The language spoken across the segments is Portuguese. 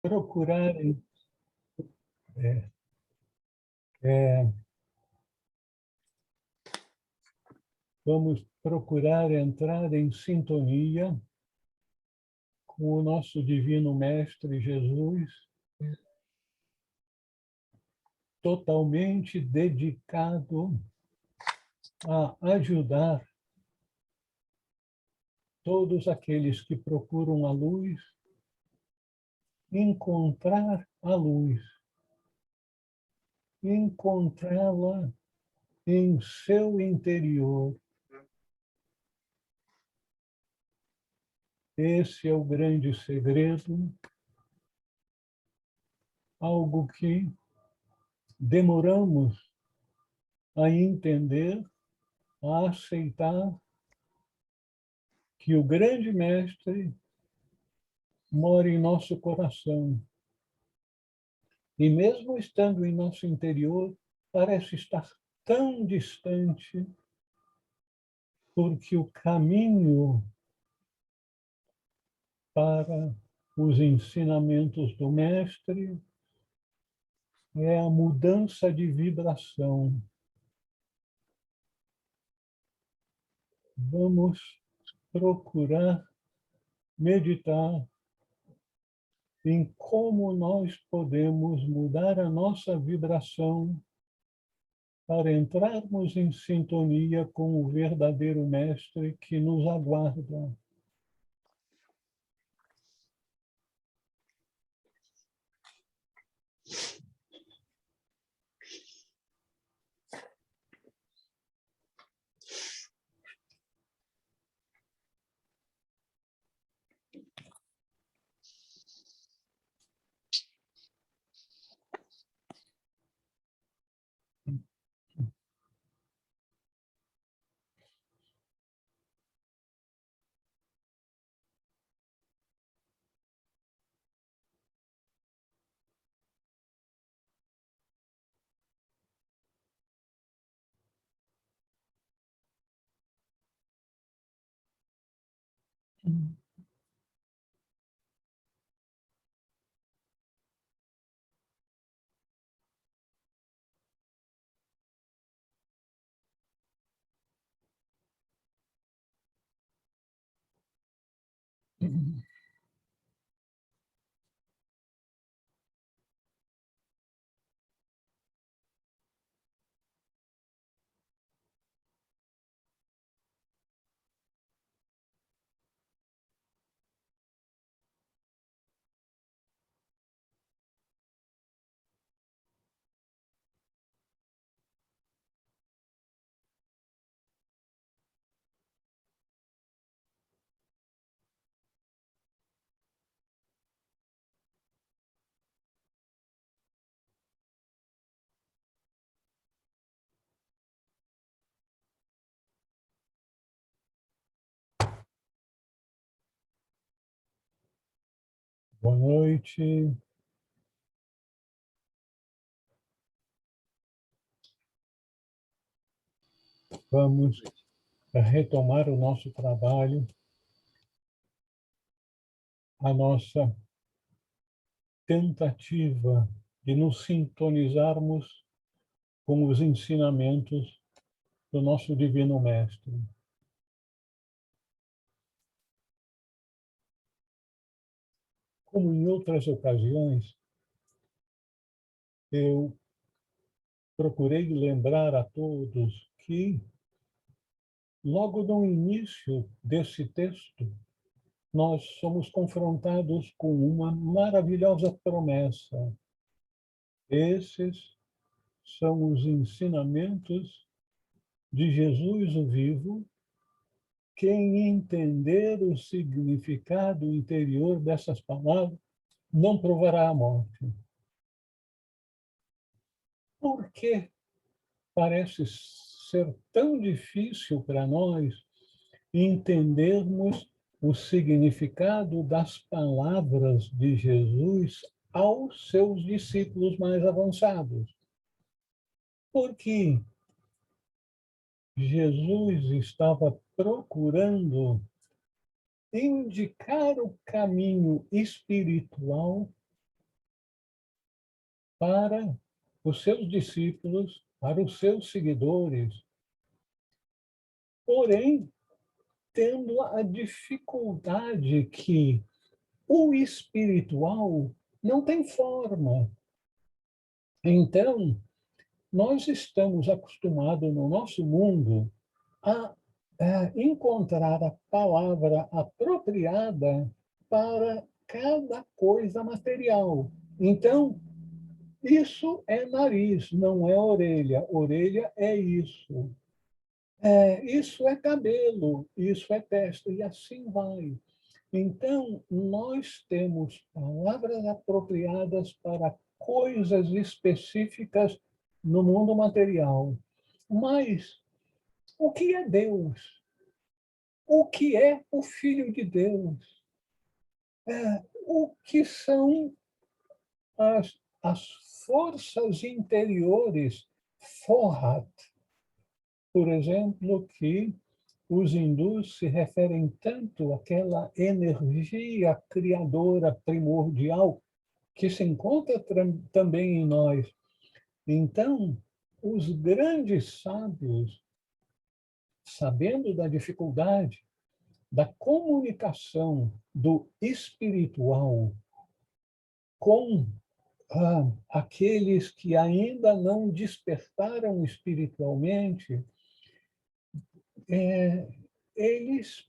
procurarem é, é, vamos procurar entrar em sintonia com o nosso Divino Mestre Jesus, totalmente dedicado a ajudar todos aqueles que procuram a luz, encontrar a luz, encontrá-la em seu interior. Esse é o grande segredo, algo que demoramos a entender, a aceitar que o grande mestre mora em nosso coração. E mesmo estando em nosso interior, parece estar tão distante, porque o caminho para os ensinamentos do mestre é a mudança de vibração. Vamos procurar meditar em como nós podemos mudar a nossa vibração para entrarmos em sintonia com o verdadeiro mestre que nos aguarda. Boa noite. Vamos retomar o nosso trabalho, a nossa tentativa de nos sintonizarmos com os ensinamentos do nosso Divino Mestre. Como em outras ocasiões, eu procurei lembrar a todos que, logo no início desse texto, nós somos confrontados com uma maravilhosa promessa. Esses são os ensinamentos de Jesus o Vivo. Quem entender o significado interior dessas palavras não provará a morte. Por que parece ser tão difícil para nós entendermos o significado das palavras de Jesus aos seus discípulos mais avançados? Porque Jesus estava procurando indicar o caminho espiritual para os seus discípulos, para os seus seguidores, porém, tendo a dificuldade que o espiritual não tem forma. Então, nós estamos acostumados no nosso mundo a encontrar a palavra apropriada para cada coisa material. Então, isso é nariz, não é orelha. Orelha é isso. Isso é cabelo, isso é testa, e assim vai. Então, nós temos palavras apropriadas para coisas específicas no mundo material. Mas o que é Deus? O que é o Filho de Deus? O que são as forças interiores, Forhat, por exemplo, que os hindus se referem tanto àquela energia criadora primordial que se encontra também em nós. Então, os grandes sábios, sabendo da dificuldade da comunicação do espiritual com aqueles que ainda não despertaram espiritualmente, eles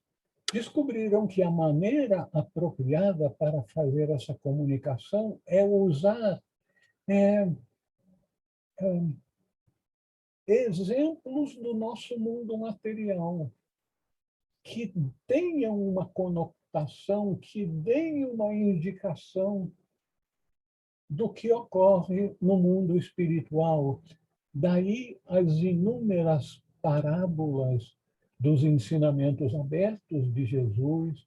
descobriram que a maneira apropriada para fazer essa comunicação é usar é, exemplos do nosso mundo material, que tenham uma conotação, que deem uma indicação do que ocorre no mundo espiritual. Daí as inúmeras parábolas dos ensinamentos abertos de Jesus,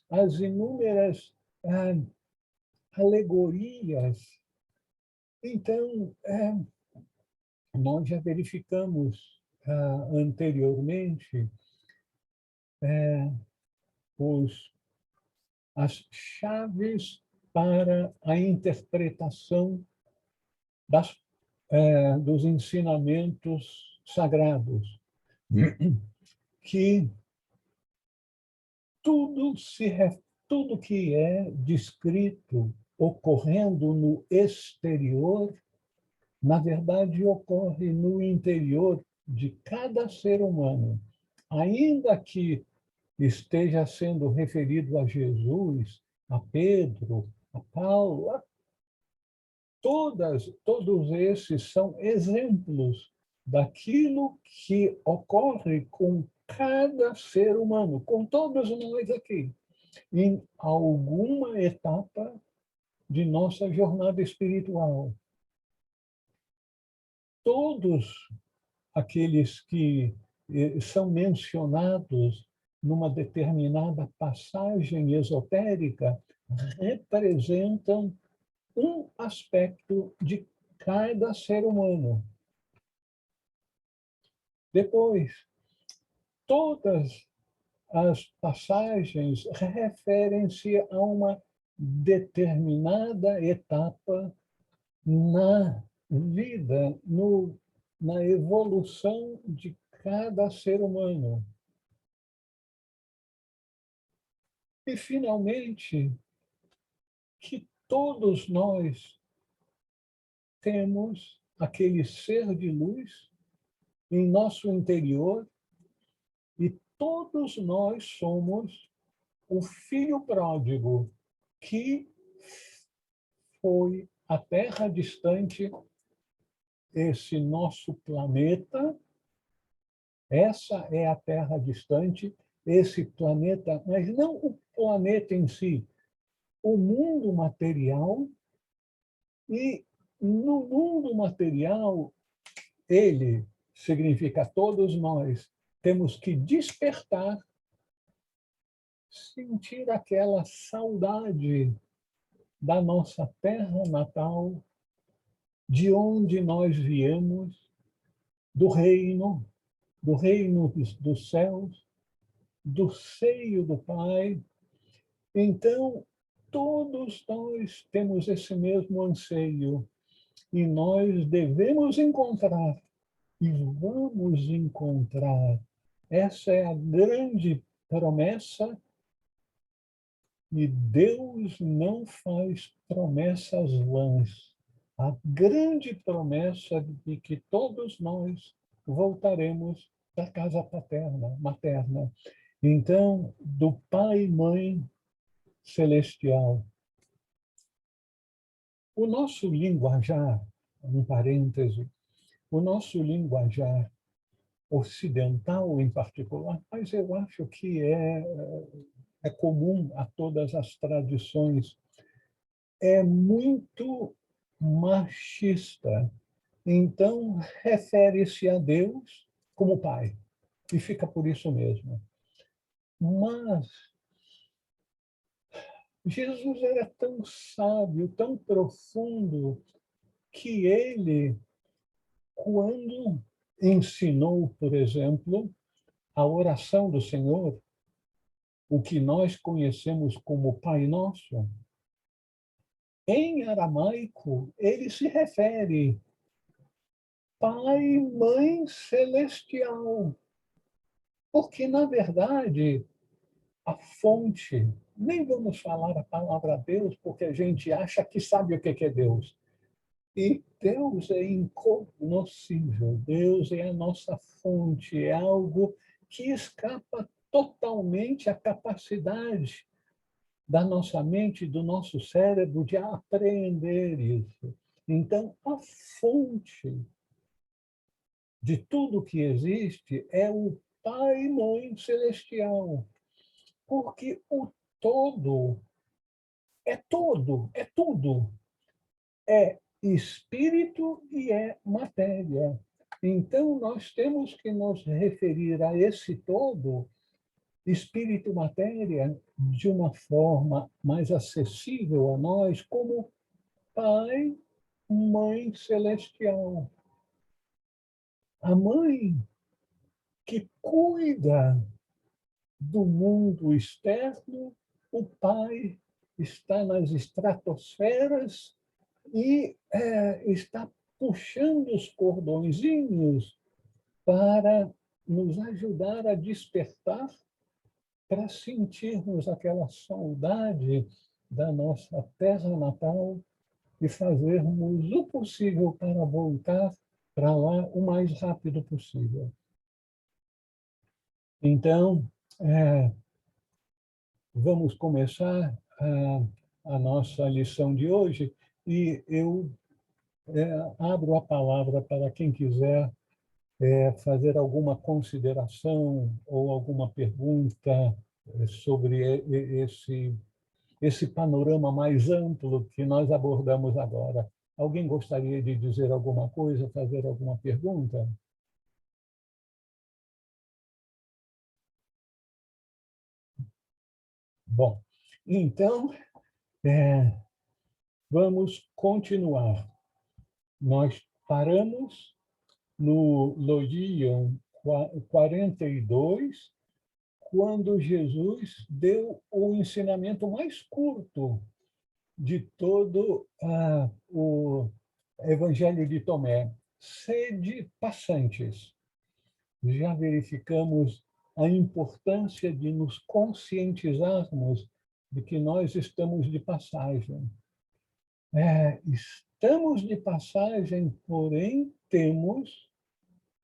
as inúmeras alegorias. Então, nós já verificamos anteriormente as chaves para a interpretação dos ensinamentos sagrados, que tudo que é descrito ocorrendo no exterior, na verdade, ocorre no interior de cada ser humano. Ainda que esteja sendo referido a Jesus, a Pedro, a Paulo, todos esses são exemplos daquilo que ocorre com cada ser humano, com todos nós aqui, em alguma etapa de nossa jornada espiritual. Todos aqueles que são mencionados numa determinada passagem esotérica representam um aspecto de cada ser humano. Depois, todas as passagens referem-se a uma determinada etapa na vida, na evolução de cada ser humano. E, finalmente, que todos nós temos aquele ser de luz em nosso interior e todos nós somos o filho pródigo que foi à terra distante, esse nosso planeta, essa é a terra distante, esse planeta, mas não o planeta em si, o mundo material. E no mundo material, ele significa todos nós temos que despertar, sentir aquela saudade da nossa terra natal, de onde nós viemos, do reino dos céus, do seio do Pai. Então, todos nós temos esse mesmo anseio E nós devemos encontrar, e vamos encontrar. Essa é a grande promessa, e Deus não faz promessas vãs. A grande promessa de que todos nós voltaremos da casa paterna, materna. Então, do Pai e Mãe Celestial. O nosso linguajar, um parêntese, o nosso linguajar ocidental em particular, mas eu acho que é comum a todas as tradições, é muito machista. Então, refere-se a Deus como Pai, e fica por isso mesmo. Mas Jesus era tão sábio, tão profundo, que ele, quando ensinou, por exemplo, a oração do Senhor, o que nós conhecemos como Pai Nosso, em aramaico, ele se refere Pai, Mãe Celestial. Porque, na verdade, a fonte, nem vamos falar a palavra Deus, porque a gente acha que sabe o que é Deus. E Deus é incognoscível, Deus é a nossa fonte, é algo que escapa totalmente à capacidade da nossa mente, do nosso cérebro de apreender isso. Então, a fonte de tudo que existe é o Pai e Mãe Celestial, porque o todo é todo, é tudo. É espírito e é matéria. Então, nós temos que nos referir a esse todo, espírito e matéria, de uma forma mais acessível a nós, como Pai, Mãe Celestial. A mãe que cuida do mundo externo, o pai está nas estratosferas e está puxando os cordõezinhos para nos ajudar a despertar, para sentirmos aquela saudade da nossa terra natal e fazermos o possível para voltar para lá o mais rápido possível. Então, vamos começar a nossa lição de hoje e eu abro a palavra para quem quiser fazer alguma consideração ou alguma pergunta sobre esse panorama mais amplo que nós abordamos agora. Alguém gostaria de dizer alguma coisa, fazer alguma pergunta? Bom, então, vamos continuar. Nós paramos no Lodion 42, quando Jesus deu o ensinamento mais curto de todo o Evangelho de Tomé. Sede passantes. Já verificamos a importância de nos conscientizarmos de que nós estamos de passagem. Estamos de passagem, porém temos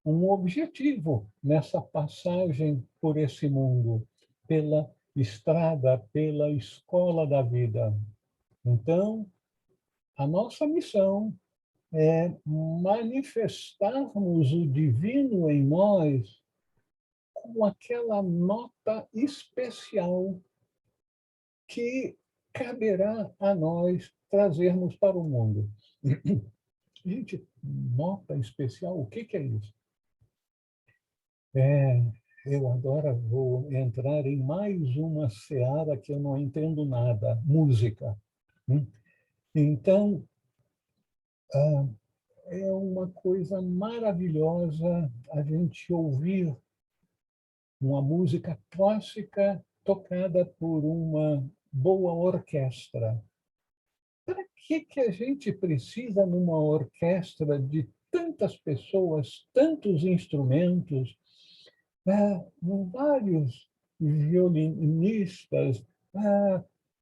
um objetivo nessa passagem por esse mundo, pela estrada, pela escola da vida. Então, a nossa missão é manifestarmos o divino em nós com aquela nota especial que caberá a nós trazermos para o mundo. Gente, nota especial, o que é isso? Eu agora vou entrar em mais uma seara que eu não entendo nada, música. Então, é uma coisa maravilhosa a gente ouvir uma música clássica tocada por uma boa orquestra. Para que a gente precisa numa orquestra de tantas pessoas, tantos instrumentos, vários violinistas,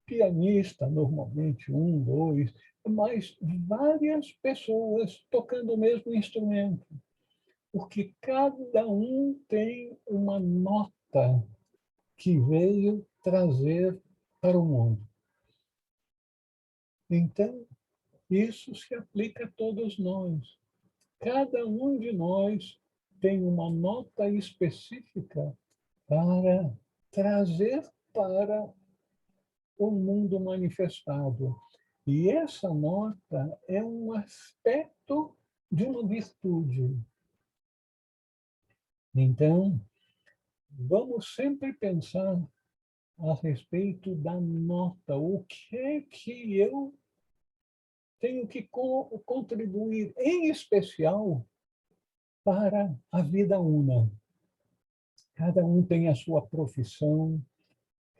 pianista, normalmente um, dois, mas várias pessoas tocando o mesmo instrumento, porque cada um tem uma nota que veio trazer para o mundo. Então, isso se aplica a todos nós. Cada um de nós tem uma nota específica para trazer para o mundo manifestado. E essa nota é um aspecto de uma virtude. Então, vamos sempre pensar a respeito da nota. O que é que eu tenho que contribuir, em especial, para a vida una? Cada um tem a sua profissão,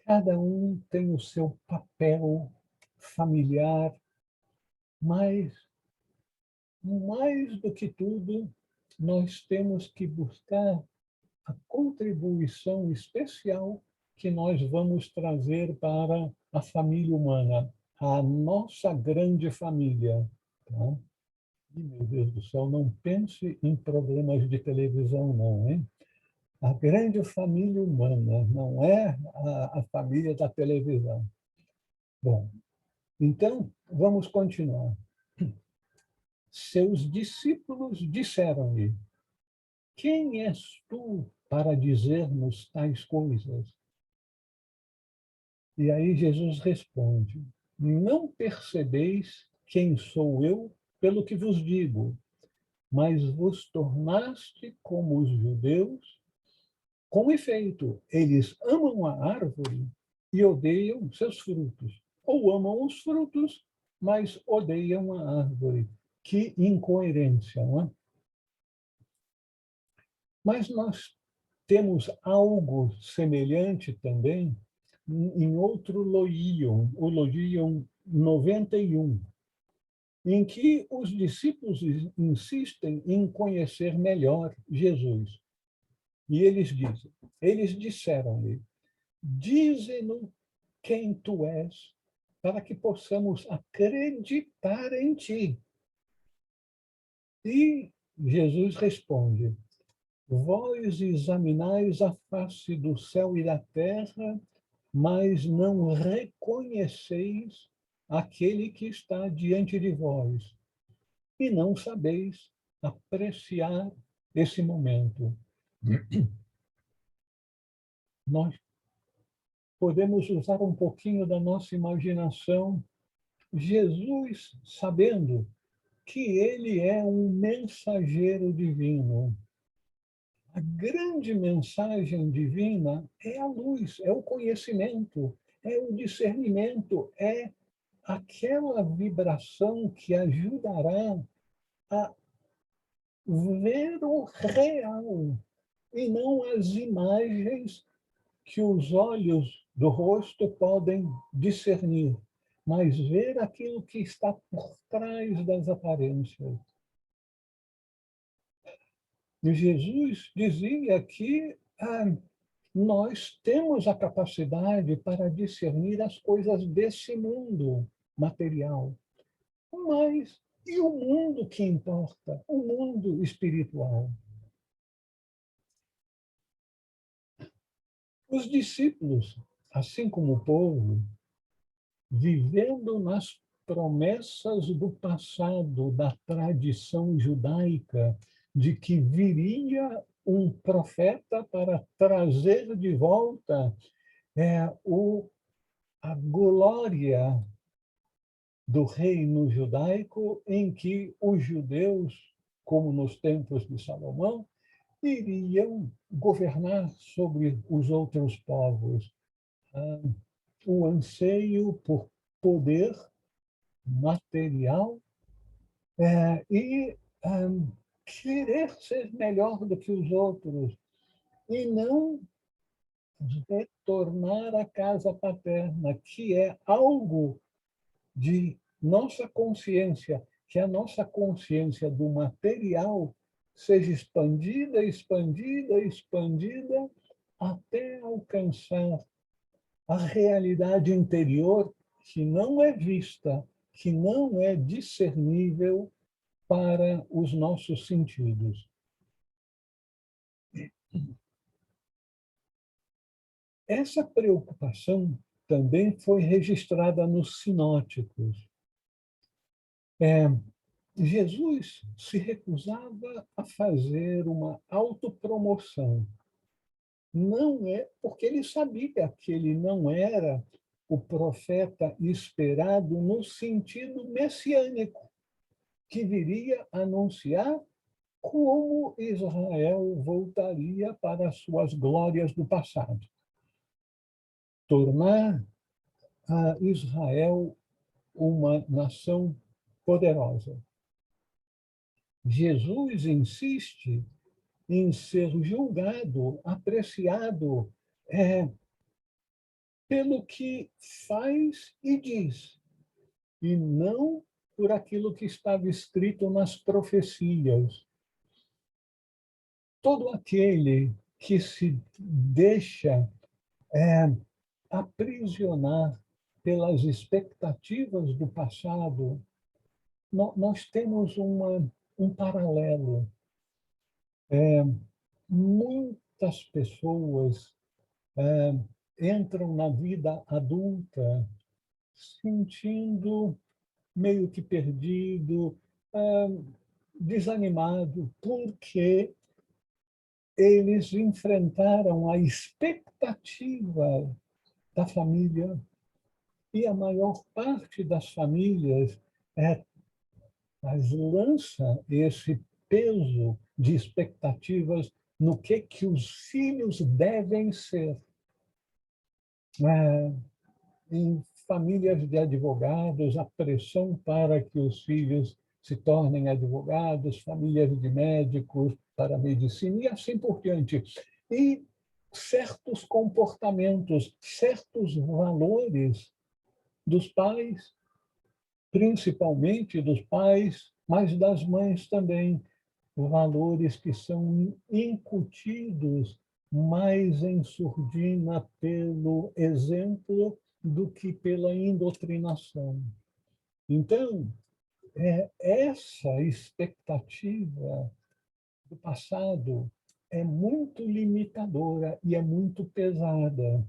cada um tem o seu papel familiar, mas, mais do que tudo, nós temos que buscar a contribuição especial que nós vamos trazer para a família humana, a nossa grande família. Tá? E, meu Deus do céu, não pense em programas de televisão, não, hein? A grande família humana, não é a família da televisão. Bom, então, vamos continuar. Seus discípulos disseram-lhe: quem és tu para dizer-nos tais coisas? E aí Jesus responde: não percebeis quem sou eu pelo que vos digo, mas vos tornaste como os judeus. Com efeito, eles amam a árvore e odeiam seus frutos. Ou amam os frutos, mas odeiam a árvore. Que incoerência, não é? Mas nós temos algo semelhante também em outro Loion, o Loion 91, em que os discípulos insistem em conhecer melhor Jesus. E eles disseram-lhe: dize-nos quem tu és, para que possamos acreditar em ti. E Jesus responde: vós examinais a face do céu e da terra, mas não reconheceis aquele que está diante de vós, e não sabeis apreciar esse momento. Nós podemos usar um pouquinho da nossa imaginação. Jesus, sabendo que ele é um mensageiro divino, a grande mensagem divina é a luz, é o conhecimento, é o discernimento, é aquela vibração que ajudará a ver o real e não as imagens que os olhos do rosto podem discernir, mas ver aquilo que está por trás das aparências. E Jesus dizia que nós temos a capacidade para discernir as coisas desse mundo material. Mas e o mundo que importa? O mundo espiritual. Os discípulos, assim como o povo, vivendo nas promessas do passado, da tradição judaica, de que viria um profeta para trazer de volta a glória do reino judaico, em que os judeus, como nos tempos de Salomão, iriam governar sobre os outros povos. O anseio por poder material e querer ser melhor do que os outros e não retornar à casa paterna, que é algo de nossa consciência, que a nossa consciência do material seja expandida, expandida, expandida, até alcançar a realidade interior que não é vista, que não é discernível para os nossos sentidos. Essa preocupação também foi registrada nos sinóticos. Jesus se recusava a fazer uma autopromoção. Não é porque ele sabia que ele não era o profeta esperado no sentido messiânico, que viria anunciar como Israel voltaria para as suas glórias do passado. Tornar a Israel uma nação poderosa. Jesus insiste em ser julgado, apreciado pelo que faz e diz, e não por aquilo que estava escrito nas profecias. Todo aquele que se deixa aprisionar pelas expectativas do passado, nós temos um paralelo. Muitas pessoas entram na vida adulta sentindo meio que perdido, desanimado, porque eles enfrentaram a expectativa da família, e a maior parte das famílias lança esse peso de expectativas no que os filhos devem ser. Em famílias de advogados, a pressão para que os filhos se tornem advogados, famílias de médicos para a medicina e assim por diante. E certos comportamentos, certos valores dos pais, principalmente dos pais, mas das mães também, valores que são incutidos mais em surdina pelo exemplo do que pela indoutrinação. Então, essa expectativa do passado é muito limitadora e é muito pesada.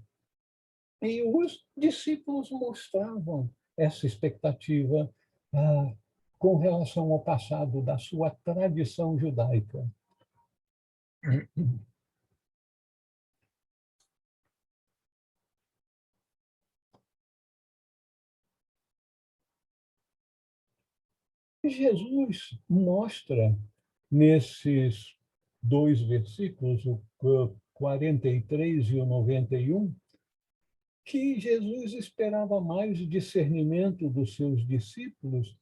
E os discípulos mostravam essa expectativa com relação ao passado da sua tradição judaica. Jesus mostra nesses dois versículos, o 43 e o 91, que Jesus esperava mais discernimento dos seus discípulos,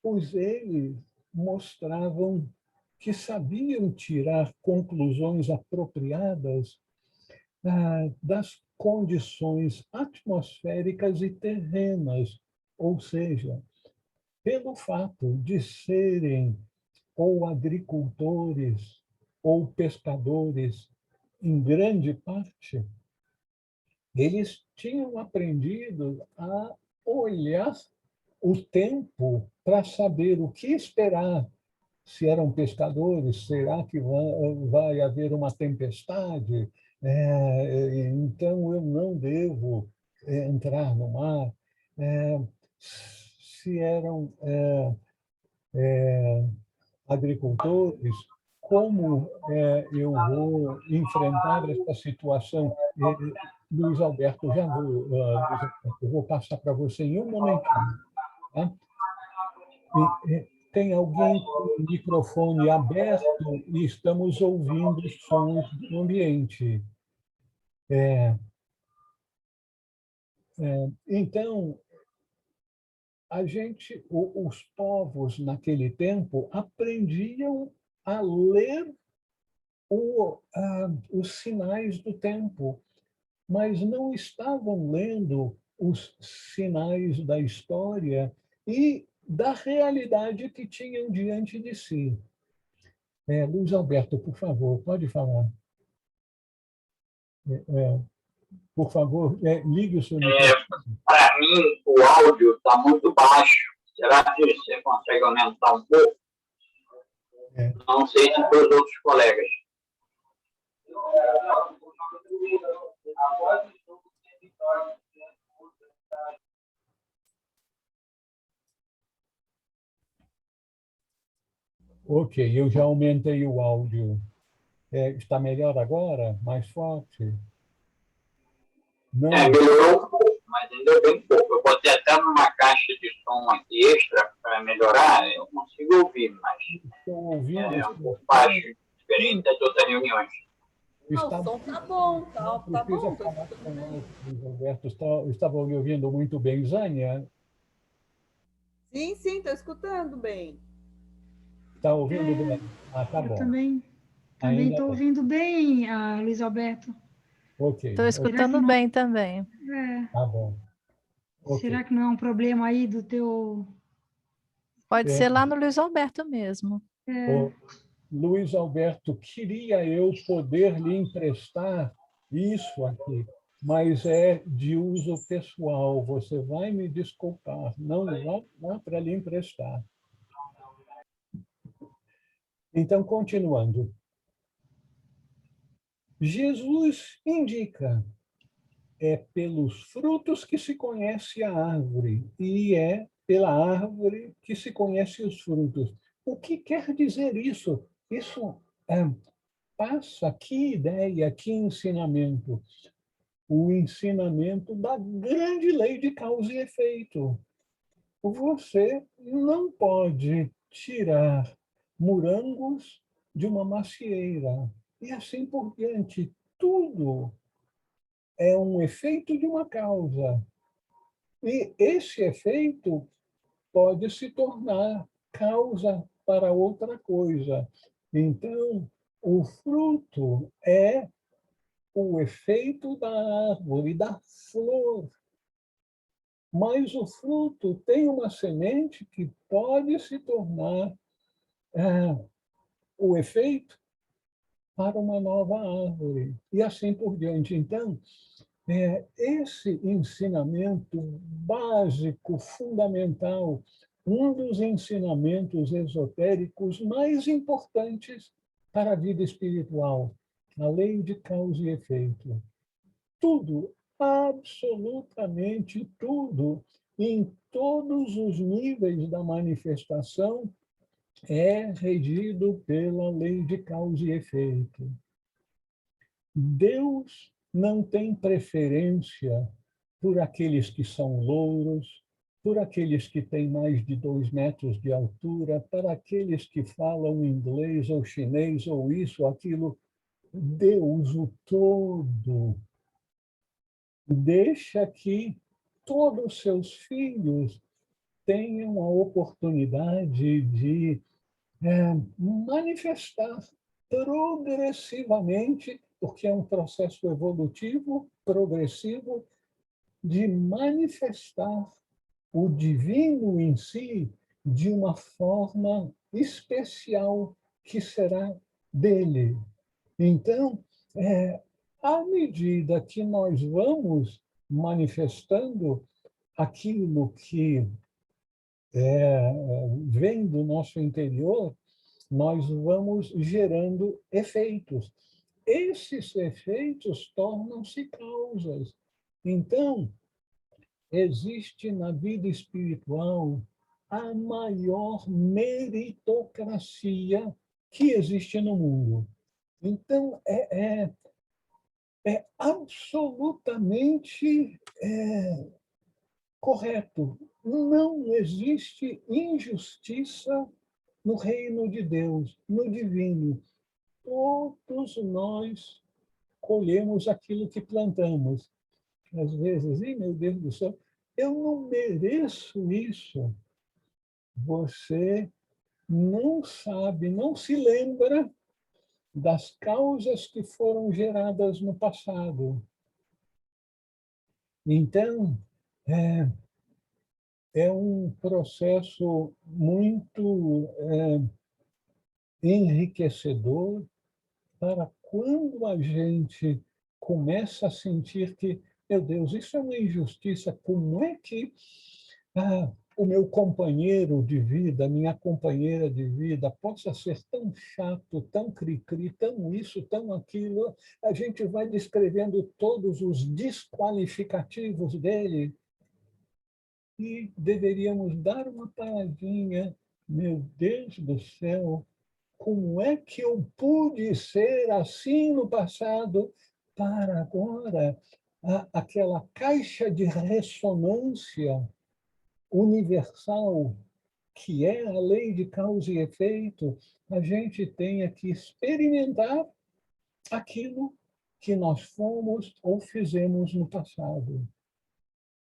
pois eles mostravam que sabiam tirar conclusões apropriadas das condições atmosféricas e terrenas, ou seja, pelo fato de serem ou agricultores ou pescadores, em grande parte, eles tinham aprendido a olhar o tempo para saber o que esperar. Se eram pescadores, será que vai haver uma tempestade? Então eu não devo entrar no mar. Se eram agricultores, como eu vou enfrentar essa situação? Luiz Alberto, já vou, Luiz Alberto, eu vou passar para você em um momentinho. Tá? Tem alguém com o microfone aberto e estamos ouvindo sons do ambiente. Então, os povos naquele tempo aprendiam a ler os sinais do tempo, mas não estavam lendo os sinais da história e da realidade que tinham diante de si. Luiz Alberto, por favor, pode falar. Por favor, ligue o seu microfone. Para mim, o áudio está muito baixo. Será que você consegue aumentar um pouco? Não sei se para os outros colegas. Ok, eu já aumentei o áudio. Está melhor agora? Mais forte? Não. Melhorou um pouco, mas ainda bem pouco. Eu botei até uma caixa de som aqui extra para melhorar. Eu consigo ouvir, mas estou ouvindo, um pouco baixo, diferente das outras reuniões. O som tá bom, tá bom. Falar com o Roberto. Estava me ouvindo muito bem, Zânia? Sim, estou escutando bem. Está ouvindo bem? Ah, tá bom. Também estou ouvindo bem, Luiz Alberto. Ok. Estou escutando bem também. Tá bom. Okay. Será que não é um problema aí do teu... Pode ser lá no Luiz Alberto mesmo. Luiz Alberto, queria eu poder lhe emprestar isso aqui, mas é de uso pessoal. Você vai me desculpar, não dá para lhe emprestar. Então, continuando. Jesus indica: pelos frutos que se conhece a árvore, e é pela árvore que se conhece os frutos. O que quer dizer isso? Isso passa, que ideia, que ensinamento? O ensinamento da grande lei de causa e efeito. Você não pode tirar morangos de uma macieira, e assim por diante. Tudo é um efeito de uma causa. E esse efeito pode se tornar causa para outra coisa. Então, o fruto é o efeito da árvore, da flor. Mas o fruto tem uma semente que pode se tornar o efeito para uma nova árvore. E assim por diante. Então, esse ensinamento básico, fundamental, um dos ensinamentos esotéricos mais importantes para a vida espiritual, a lei de causa e efeito. Tudo, absolutamente tudo, em todos os níveis da manifestação, é regido pela lei de causa e efeito. Deus não tem preferência por aqueles que são louros, por aqueles que têm mais de 2 metros de altura, para aqueles que falam inglês ou chinês ou isso ou aquilo. Deus, o todo, deixa que todos os seus filhos tenham a oportunidade de manifestar progressivamente, porque é um processo evolutivo, progressivo, de manifestar o divino em si de uma forma especial que será dele. Então, à medida que nós vamos manifestando aquilo que vem do nosso interior, nós vamos gerando efeitos. Esses efeitos tornam-se causas. Então, existe na vida espiritual a maior meritocracia que existe no mundo. Então, é absolutamente correto. Não existe injustiça no reino de Deus, no divino. Todos nós colhemos aquilo que plantamos. Às vezes, meu Deus do céu, eu não mereço isso. Você não sabe, não se lembra das causas que foram geradas no passado. Então, é um processo muito enriquecedor para quando a gente começa a sentir que, meu Deus, isso é uma injustiça, como é que o meu companheiro de vida, minha companheira de vida, possa ser tão chato, tão cri-cri, tão isso, tão aquilo. A gente vai descrevendo todos os desqualificativos dele e deveríamos dar uma paradinha. Meu Deus do céu, como é que eu pude ser assim no passado para agora aquela caixa de ressonância universal que é a lei de causa e efeito, a gente tenha que experimentar aquilo que nós fomos ou fizemos no passado.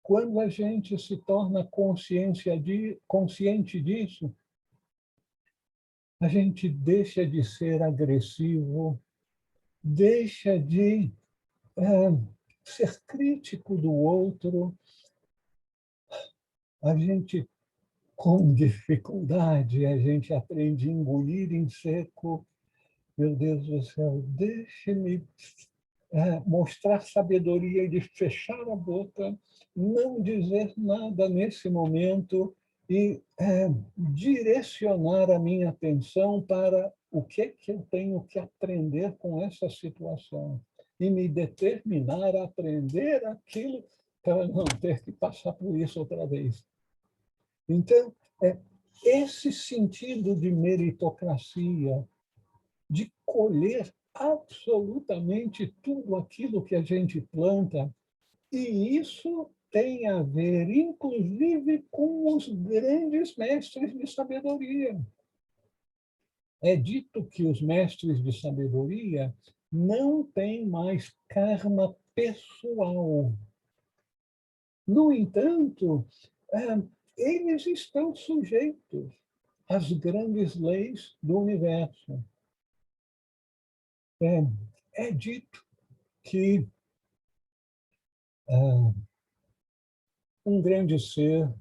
Quando a gente se torna consciente disso, a gente deixa de ser agressivo, deixa de ser crítico do outro, a gente, com dificuldade, a gente aprende a engolir em seco. Meu Deus do céu, deixe-me mostrar sabedoria de fechar a boca, não dizer nada nesse momento e direcionar a minha atenção para o que eu tenho que aprender com essa situação e me determinar a aprender aquilo para não ter que passar por isso outra vez. Então, esse sentido de meritocracia, de colher absolutamente tudo aquilo que a gente planta, e isso tem a ver, inclusive, com os grandes mestres de sabedoria. É dito que os mestres de sabedoria não têm mais karma pessoal. No entanto, eles estão sujeitos às grandes leis do universo. É dito que um grande ser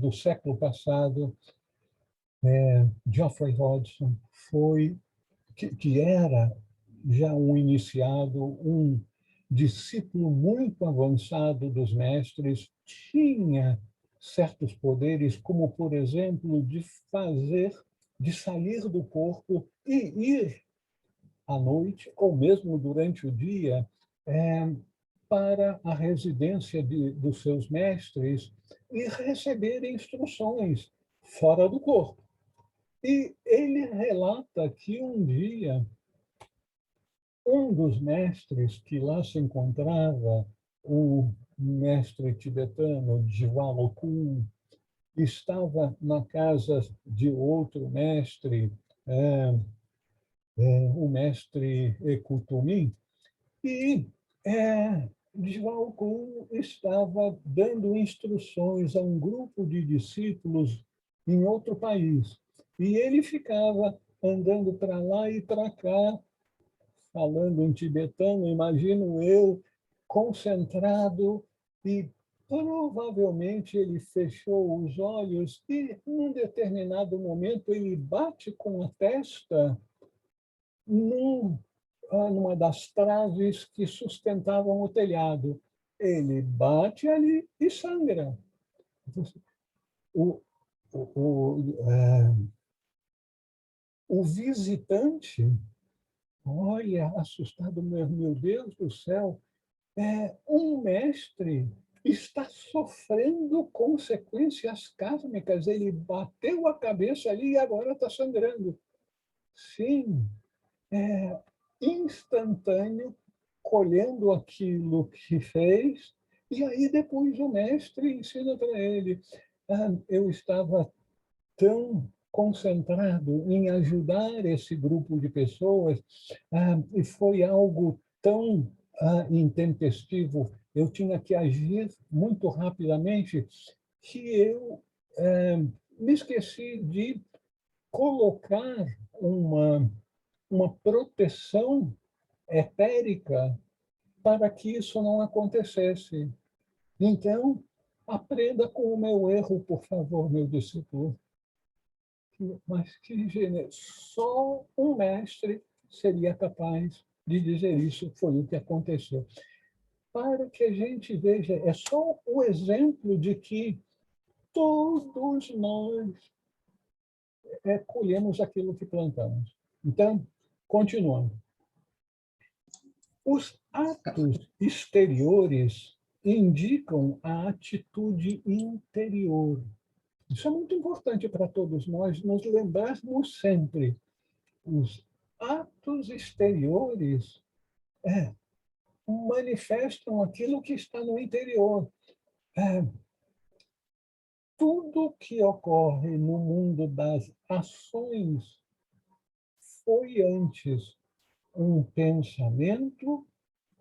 do século passado, Geoffrey Hodgson, que era já um iniciado, um discípulo muito avançado dos mestres, tinha certos poderes, como, por exemplo, de sair do corpo e ir à noite, ou mesmo durante o dia, para a residência dos seus mestres e receber instruções fora do corpo. E ele relata que um dia, um dos mestres que lá se encontrava, o mestre tibetano Jivalokul, estava na casa de outro mestre, o mestre Ekutumi, e Jivalokul estava dando instruções a um grupo de discípulos em outro país. E ele ficava andando para lá e para cá, falando em tibetano, imagino eu, concentrado, e provavelmente ele fechou os olhos e, num determinado momento, ele bate com a testa numa das traves que sustentavam o telhado. Ele bate ali e sangra. O visitante olha assustado, meu Deus do céu, um mestre está sofrendo consequências kármicas. Ele bateu a cabeça ali e agora está sangrando. Sim, instantâneo, colhendo aquilo que fez, e aí depois o mestre ensina para ele. Eu estava tão concentrado em ajudar esse grupo de pessoas, e foi algo tão intempestivo, eu tinha que agir muito rapidamente, que eu me esqueci de colocar uma proteção etérica para que isso não acontecesse. Então, aprenda com o meu erro, por favor, meu discípulo. Mas que gênero! Só um mestre seria capaz de dizer isso, foi o que aconteceu. Para que a gente veja, é só o exemplo de que todos nós colhemos aquilo que plantamos. Então, continuando. Os atos exteriores indicam a atitude interior. Isso é muito importante para todos nós, nos lembrarmos sempre. Os atos exteriores manifestam aquilo que está no interior. Tudo que ocorre no mundo das ações foi antes um pensamento,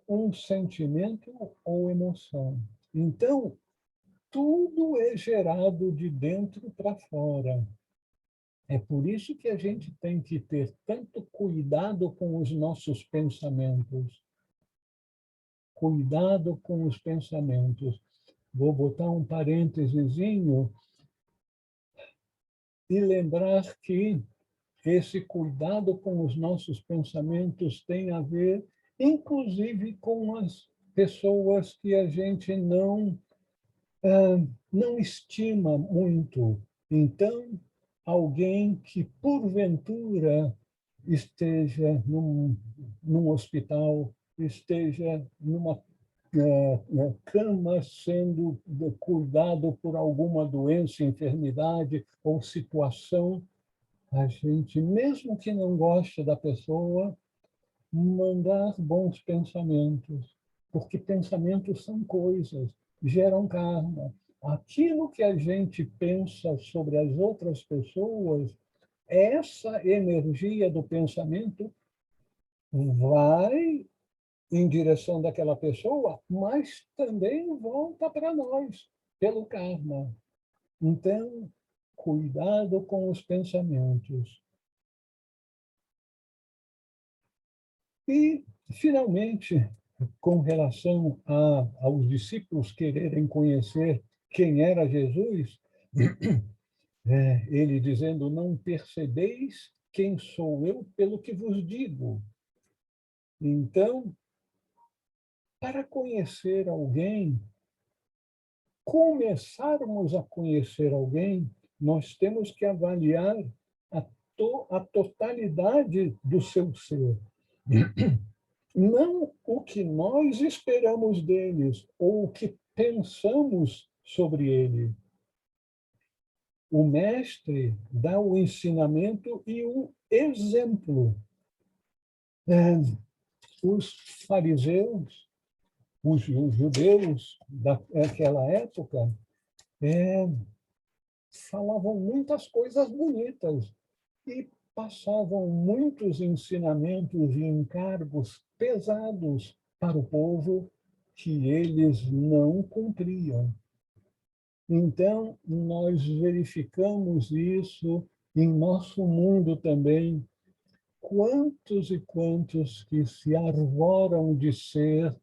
um sentimento ou emoção. Então, tudo é gerado de dentro para fora. É por isso que a gente tem que ter tanto cuidado com os nossos pensamentos. Cuidado com os pensamentos. Vou botar um parêntesezinho e lembrar que esse cuidado com os nossos pensamentos tem a ver, inclusive, com as pessoas que a gente não estima muito. Então, alguém que, porventura, esteja num hospital, esteja numa cama sendo cuidado por alguma doença, enfermidade ou situação, a gente, mesmo que não goste da pessoa, mandar bons pensamentos, porque pensamentos são coisas, geram karma. Aquilo que a gente pensa sobre as outras pessoas, essa energia do pensamento vai em direção daquela pessoa, mas também volta para nós, pelo karma. Então, cuidado com os pensamentos. E, finalmente, com relação aos discípulos quererem conhecer quem era Jesus, ele dizendo, não percebeis quem sou eu pelo que vos digo. Então, para conhecer alguém, começarmos a conhecer alguém, nós temos que avaliar a totalidade do seu ser. Não o que nós esperamos deles ou o que pensamos sobre ele. O mestre dá o ensinamento e o exemplo. Os fariseus, os judeus daquela época, falavam muitas coisas bonitas e passavam muitos ensinamentos e encargos pesados para o povo que eles não cumpriam. Então, nós verificamos isso em nosso mundo também. Quantos e quantos que se arvoram de ser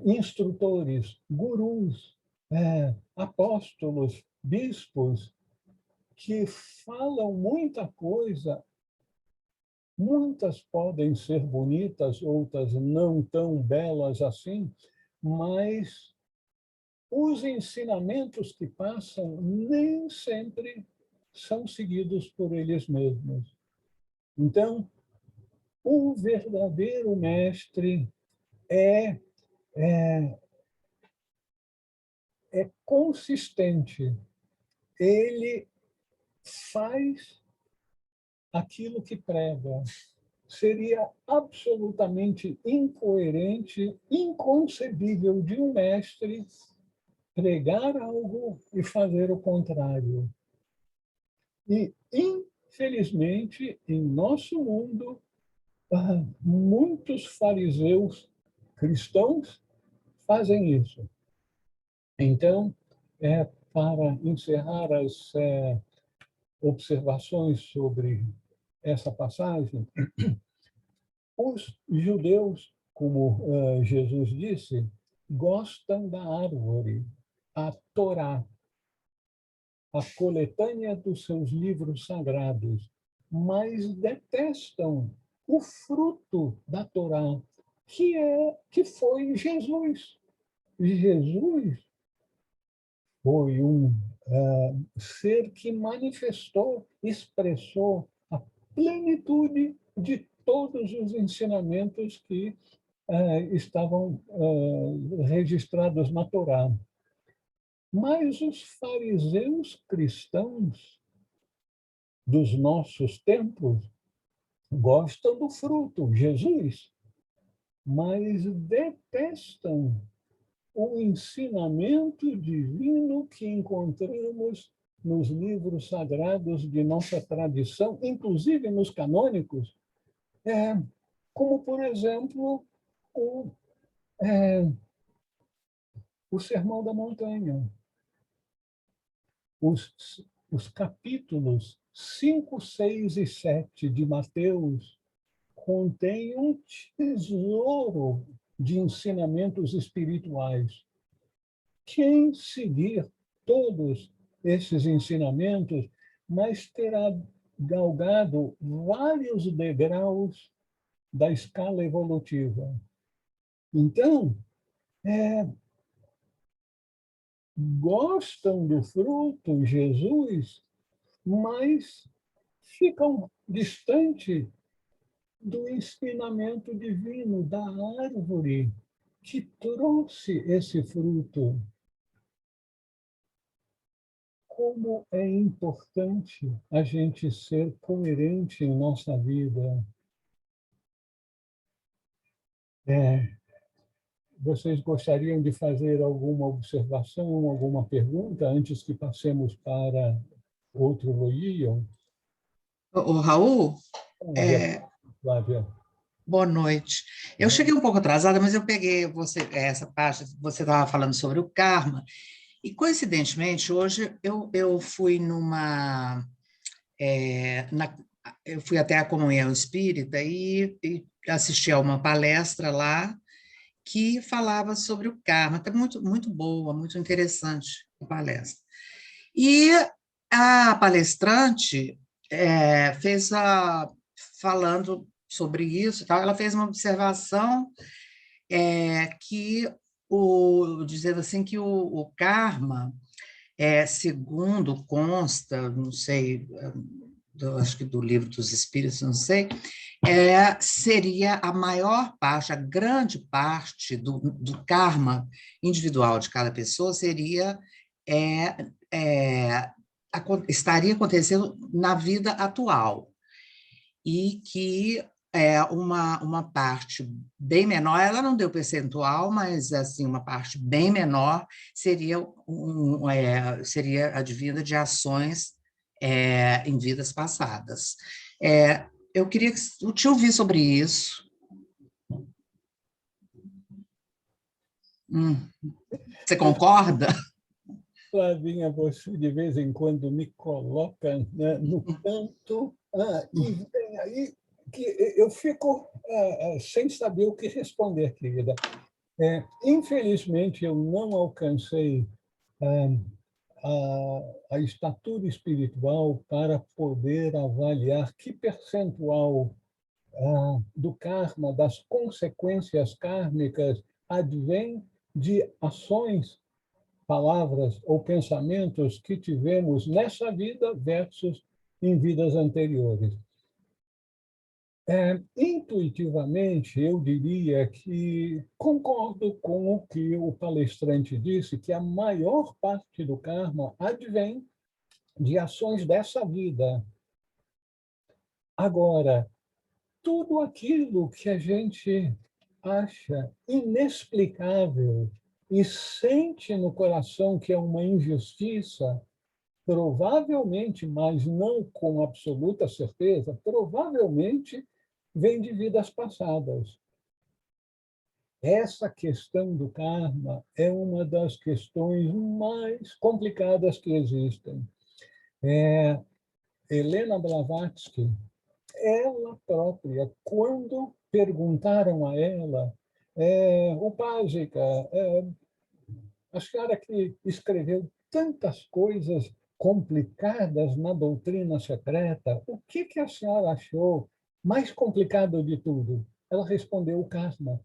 instrutores, gurus, apóstolos, bispos, que falam muita coisa, muitas podem ser bonitas, outras não tão belas assim, mas os ensinamentos que passam nem sempre são seguidos por eles mesmos. Então, o verdadeiro mestre é consistente. Ele faz aquilo que prega. Seria absolutamente incoerente, inconcebível de um mestre pregar algo e fazer o contrário. E, infelizmente, em nosso mundo, muitos fariseus cristãos fazem isso. Então, para encerrar as observações sobre essa passagem, os judeus, como Jesus disse, gostam da árvore. a Torá, a coletânea dos seus livros sagrados, mas detestam o fruto da Torá, que foi Jesus. Jesus foi um ser que manifestou, expressou a plenitude de todos os ensinamentos que estavam registrados na Torá. Mas os fariseus cristãos dos nossos tempos gostam do fruto, Jesus, mas detestam o ensinamento divino que encontramos nos livros sagrados de nossa tradição, inclusive nos canônicos, como, por exemplo, o Sermão da Montanha. Os capítulos 5, 6 e 7 de Mateus contêm um tesouro de ensinamentos espirituais. Quem seguir todos esses ensinamentos, mas terá galgado vários degraus da escala evolutiva. Então, gostam do fruto, Jesus, mas ficam distante do ensinamento divino, da árvore que trouxe esse fruto. Como é importante a gente ser coerente em nossa vida. Vocês gostariam de fazer alguma observação, alguma pergunta, antes que passemos para outro Loion? O Raul, Flávia. Boa noite. Eu cheguei um pouco atrasada, mas eu peguei essa parte, você estava falando sobre o karma, e coincidentemente, hoje eu fui eu fui até a Comunhão Espírita e assisti a uma palestra lá que falava sobre o karma. Está muito, muito boa, muito interessante a palestra. E a palestrante falando sobre isso, ela fez uma observação dizendo assim que o karma, segundo consta, não sei, acho que do Livro dos Espíritos, não sei, seria a maior parte, a grande parte do karma individual de cada pessoa estaria acontecendo na vida atual, e que uma parte bem menor, ela não deu percentual, mas assim, uma parte bem menor seria advinda de ações em vidas passadas. Eu queria te ouvir sobre isso. Você concorda? Flavinha, você de vez em quando me coloca, né, no canto, e vem aí que eu fico sem saber o que responder, querida. Infelizmente, eu não alcancei a estatura espiritual para poder avaliar que percentual do karma, das consequências kármicas, advém de ações, palavras ou pensamentos que tivemos nessa vida versus em vidas anteriores. Intuitivamente, eu diria que concordo com o que o palestrante disse, que a maior parte do karma advém de ações dessa vida. Agora, tudo aquilo que a gente acha inexplicável e sente no coração que é uma injustiça, provavelmente, mas não com absoluta certeza, provavelmente vem de vidas passadas. Essa questão do karma é uma das questões mais complicadas que existem. Helena Blavatsky, ela própria, quando perguntaram a ela, Upásica, A senhora que escreveu tantas coisas complicadas na doutrina secreta, o que a senhora achou mais complicado de tudo? Ela respondeu: o karma.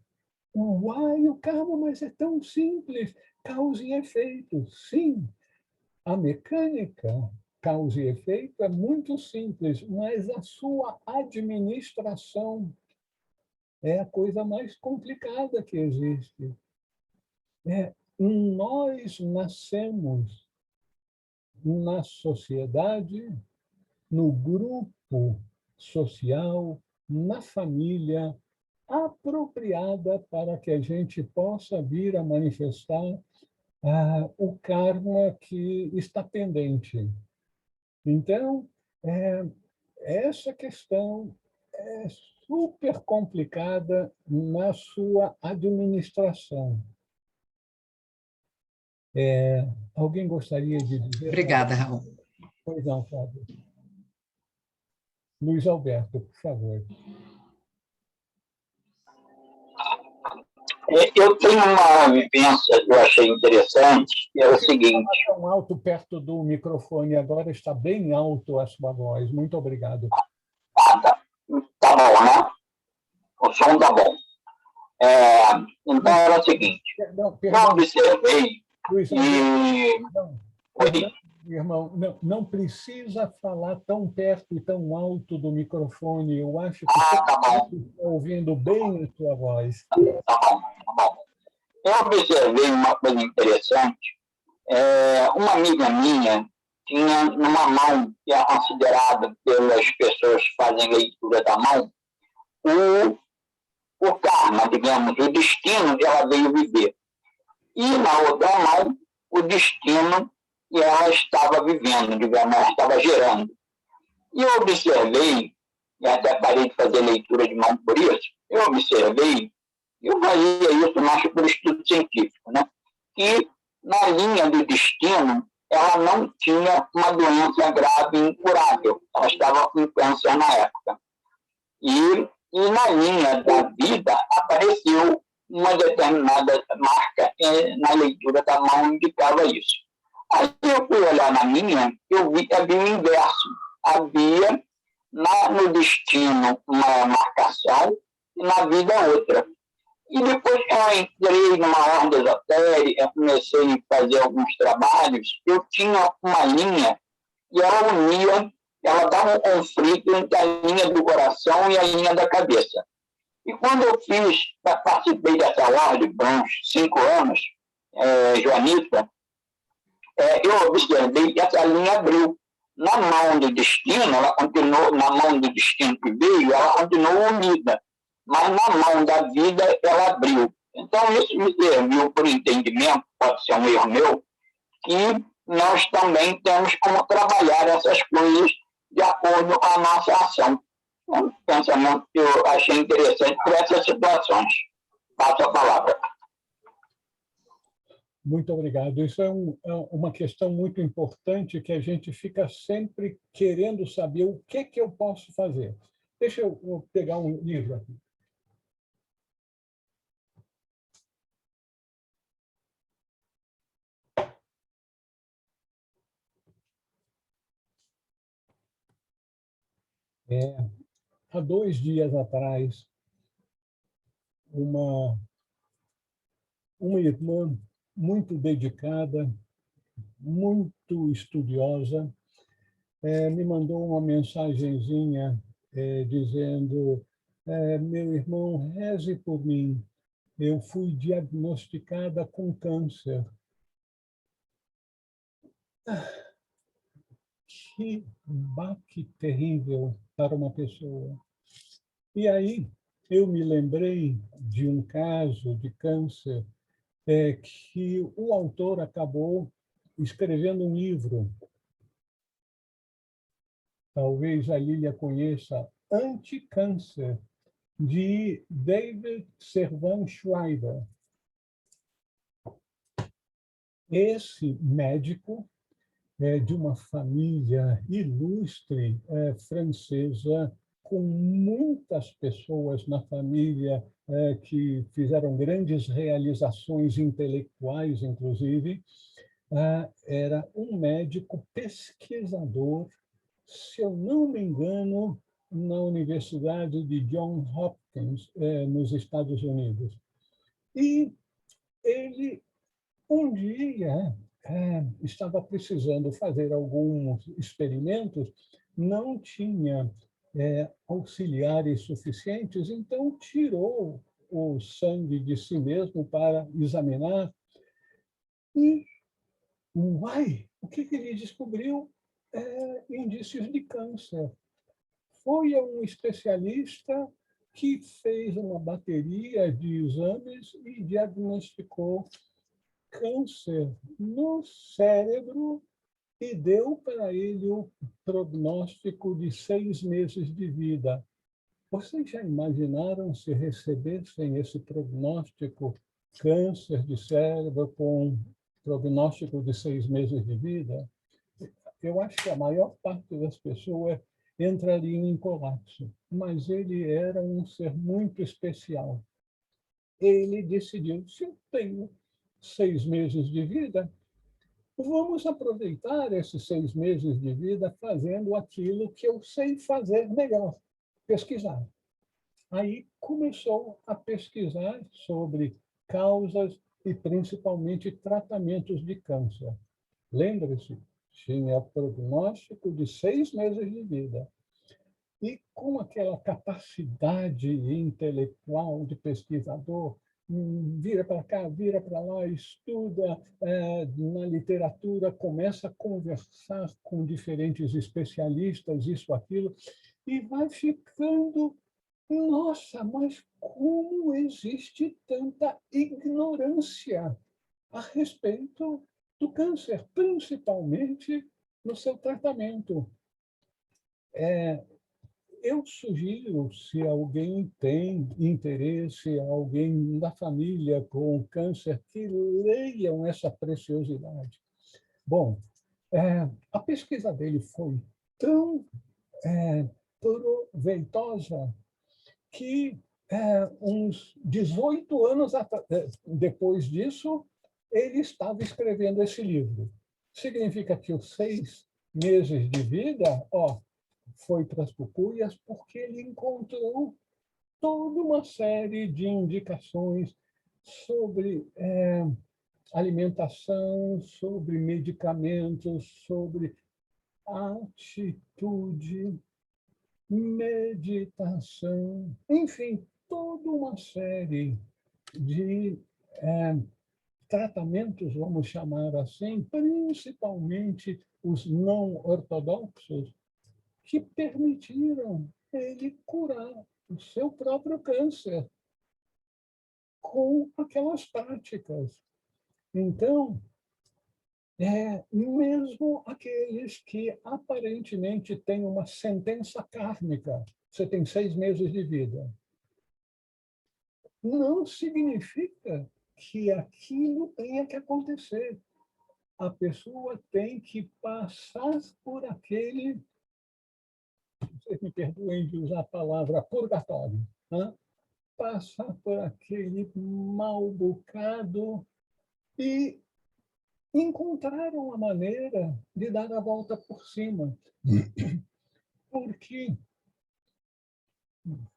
Uai, o karma, mas é tão simples. Causa e efeito. Sim, a mecânica, causa e efeito, é muito simples, mas a sua administração é a coisa mais complicada que existe. Nós nascemos na sociedade, no grupo social, na família, apropriada para que a gente possa vir a manifestar o karma que está pendente. Então, essa questão é super complicada na sua administração. Alguém gostaria de dizer? Obrigada, Raul. Pois não, Fábio. Luiz Alberto, por favor. Eu tenho uma vivência que eu achei interessante, que é o seguinte... Não tão alto perto do microfone, agora está bem alto a sua voz. Muito obrigado. Tá bom, né? O som tá bom. Então, era o seguinte, Perdão, eu observei Luiz Alberto, irmão, não precisa falar tão perto e tão alto do microfone. Eu acho que tá bom. está ouvindo bem a sua voz. Tá bom. Eu observei uma coisa interessante. Uma amiga minha tinha numa mão, que é considerada pelas pessoas que fazem leitura da mão, o karma, digamos, o destino que ela veio viver. E na outra mão, o destino que ela estava vivendo, digamos, ela estava gerando. E eu observei, e até parei de fazer leitura de mão por isso, eu observei, eu fazia isso, acho, por estudo científico, né? Que na linha do destino, ela não tinha uma doença grave e incurável. Ela estava com câncer na época. E na linha da vida, apareceu uma determinada marca na leitura da mão, indicava isso. Aí eu fui olhar na minha, eu vi que havia o inverso. Havia no destino uma marcação e na vida outra. E depois que eu entrei numa ordem esotérica, comecei a fazer alguns trabalhos, eu tinha uma linha e ela unia, ela dava um conflito entre a linha do coração e a linha da cabeça. E quando eu participei dessa ordem por uns 5 anos, Joanita, eu observei que essa linha abriu. Na mão do destino, ela continuou, na mão do destino que veio, ela continuou unida. Mas na mão da vida, ela abriu. Então, isso me serviu por entendimento, pode ser um erro meu, que nós também temos como trabalhar essas coisas de acordo com a nossa ação. É um pensamento que eu achei interessante por essas situações. Passo a palavra. Muito obrigado. Isso é uma questão muito importante que a gente fica sempre querendo saber o que eu posso fazer. Deixa eu pegar um livro aqui. Há 2 dias atrás, uma irmã muito dedicada, muito estudiosa, me mandou uma mensagenzinha dizendo: meu irmão, reze por mim, eu fui diagnosticada com câncer. Que baque terrível para uma pessoa. E aí eu me lembrei de um caso de câncer que o autor acabou escrevendo um livro. Talvez a Lília conheça, Anticâncer, de David Servan Schreiber. Esse médico de uma família ilustre francesa, com muitas pessoas na família que fizeram grandes realizações intelectuais, inclusive. Era um médico pesquisador, se eu não me engano, na Universidade de Johns Hopkins, nos Estados Unidos. E ele, um dia, estava precisando fazer alguns experimentos, não tinha auxiliares suficientes, então tirou o sangue de si mesmo para examinar. E, uai, o que ele descobriu? Indícios de câncer. Foi a um especialista que fez uma bateria de exames e diagnosticou câncer no cérebro e deu para ele o prognóstico de 6 meses de vida. Vocês já imaginaram se recebessem esse prognóstico, câncer de cérebro com prognóstico de 6 meses de vida? Eu acho que a maior parte das pessoas entrariam em colapso, mas ele era um ser muito especial. Ele decidiu, se eu tenho 6 meses de vida, vamos aproveitar esses 6 meses de vida fazendo aquilo que eu sei fazer melhor, pesquisar. Aí começou a pesquisar sobre causas e principalmente tratamentos de câncer. Lembre-se, tinha prognóstico de 6 meses de vida. E com aquela capacidade intelectual de pesquisador, vira para cá, vira para lá, estuda na literatura, começa a conversar com diferentes especialistas, isso, aquilo, e vai ficando, nossa, mas como existe tanta ignorância a respeito do câncer, principalmente no seu tratamento. Eu sugiro, se alguém tem interesse, alguém da família com câncer, que leiam essa preciosidade. Bom, a pesquisa dele foi tão proveitosa que uns 18 anos depois disso, ele estava escrevendo esse livro. Significa que os 6 meses de vida, foi para as cucuias porque ele encontrou toda uma série de indicações sobre alimentação, sobre medicamentos, sobre atitude, meditação, enfim, toda uma série de tratamentos, vamos chamar assim, principalmente os não ortodoxos, que permitiram ele curar o seu próprio câncer com aquelas práticas. Então, mesmo aqueles que aparentemente têm uma sentença kármica, você tem 6 meses de vida, não significa que aquilo tenha que acontecer. A pessoa tem que passar por aquele, vocês me perdoem de usar a palavra purgatório, né? Passar por aquele mal bocado e encontrar uma maneira de dar a volta por cima. Porque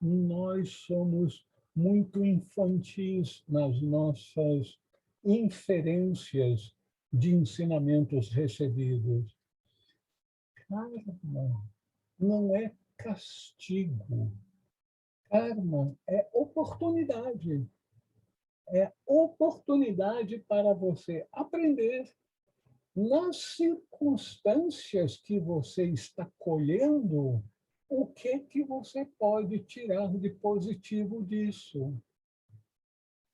nós somos muito infantis nas nossas inferências de ensinamentos recebidos. Karma não é castigo. Karma é oportunidade. É oportunidade para você aprender nas circunstâncias que você está colhendo, o que você pode tirar de positivo disso.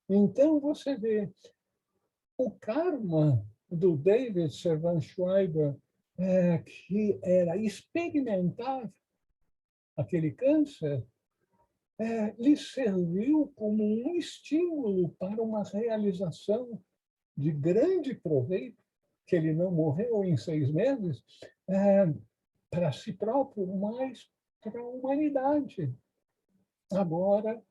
Então, você vê, o karma do David Servan Schreiber, que era experimentar aquele câncer, lhe serviu como um estímulo para uma realização de grande proveito, que ele não morreu em 6 meses, para si próprio, mas para a humanidade. Agora,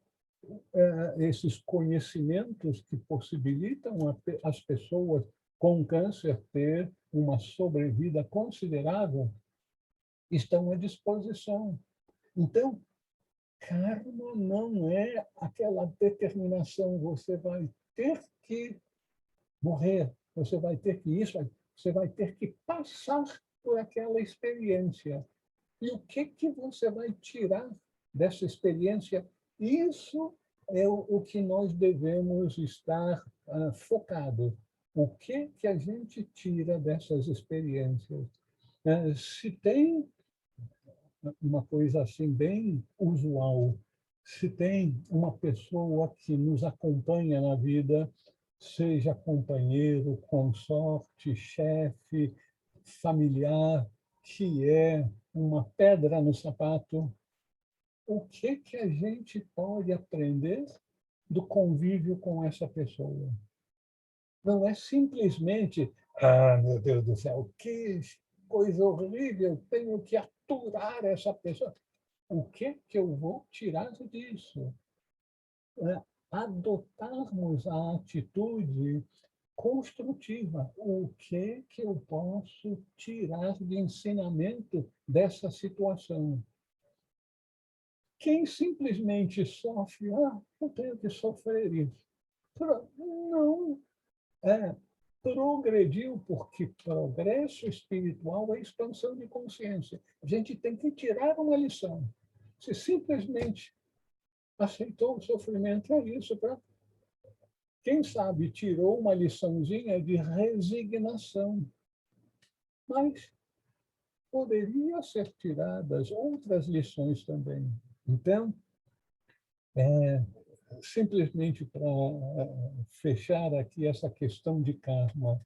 esses conhecimentos que possibilitam as pessoas com câncer ter uma sobrevida considerável estão à disposição. Então, karma não é aquela determinação, você vai ter que morrer, você vai ter que isso, você vai ter que passar por aquela experiência. E o que você vai tirar dessa experiência? Isso é o que nós devemos estar focados. O que a gente tira dessas experiências? Se tem uma coisa assim bem usual, se tem uma pessoa que nos acompanha na vida, seja companheiro, consorte, chefe, familiar, que é uma pedra no sapato, o que a gente pode aprender do convívio com essa pessoa? Não é simplesmente, meu Deus do céu, que coisa horrível, tenho que aturar essa pessoa. O que eu vou tirar disso? Adotarmos a atitude construtiva. O que eu posso tirar de ensinamento dessa situação? Quem simplesmente sofre, eu tenho que sofrer isso. Não. Progrediu, porque progresso espiritual é expansão de consciência. A gente tem que tirar uma lição. Se simplesmente aceitou o sofrimento, é isso. Quem sabe tirou uma liçãozinha de resignação. Mas poderia ser tiradas outras lições também. Então, simplesmente para fechar aqui essa questão de karma,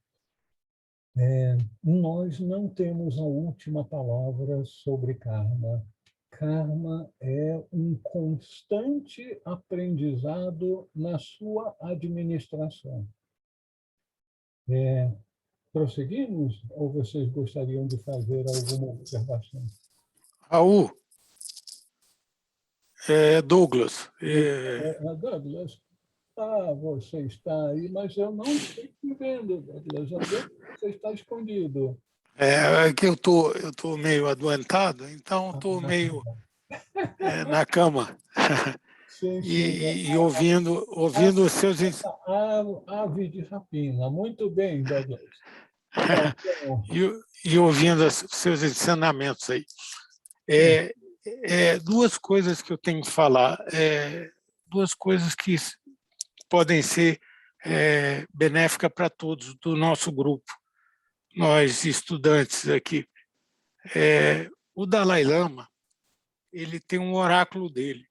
nós não temos a última palavra sobre karma. Karma é um constante aprendizado na sua administração. Prosseguimos? Ou vocês gostariam de fazer alguma observação? Raul, Douglas. Douglas, você está aí, mas eu não estou te vendo, Douglas. Você está escondido. É que eu tô meio adoentado, então estou meio na cama. Sim, E ouvindo os seus... Ave de rapina. Muito bem, Douglas. E ouvindo os seus ensinamentos aí. Duas coisas que eu tenho que falar, duas coisas que podem ser benéficas para todos do nosso grupo, nós estudantes aqui. O Dalai Lama, ele tem um oráculo dele,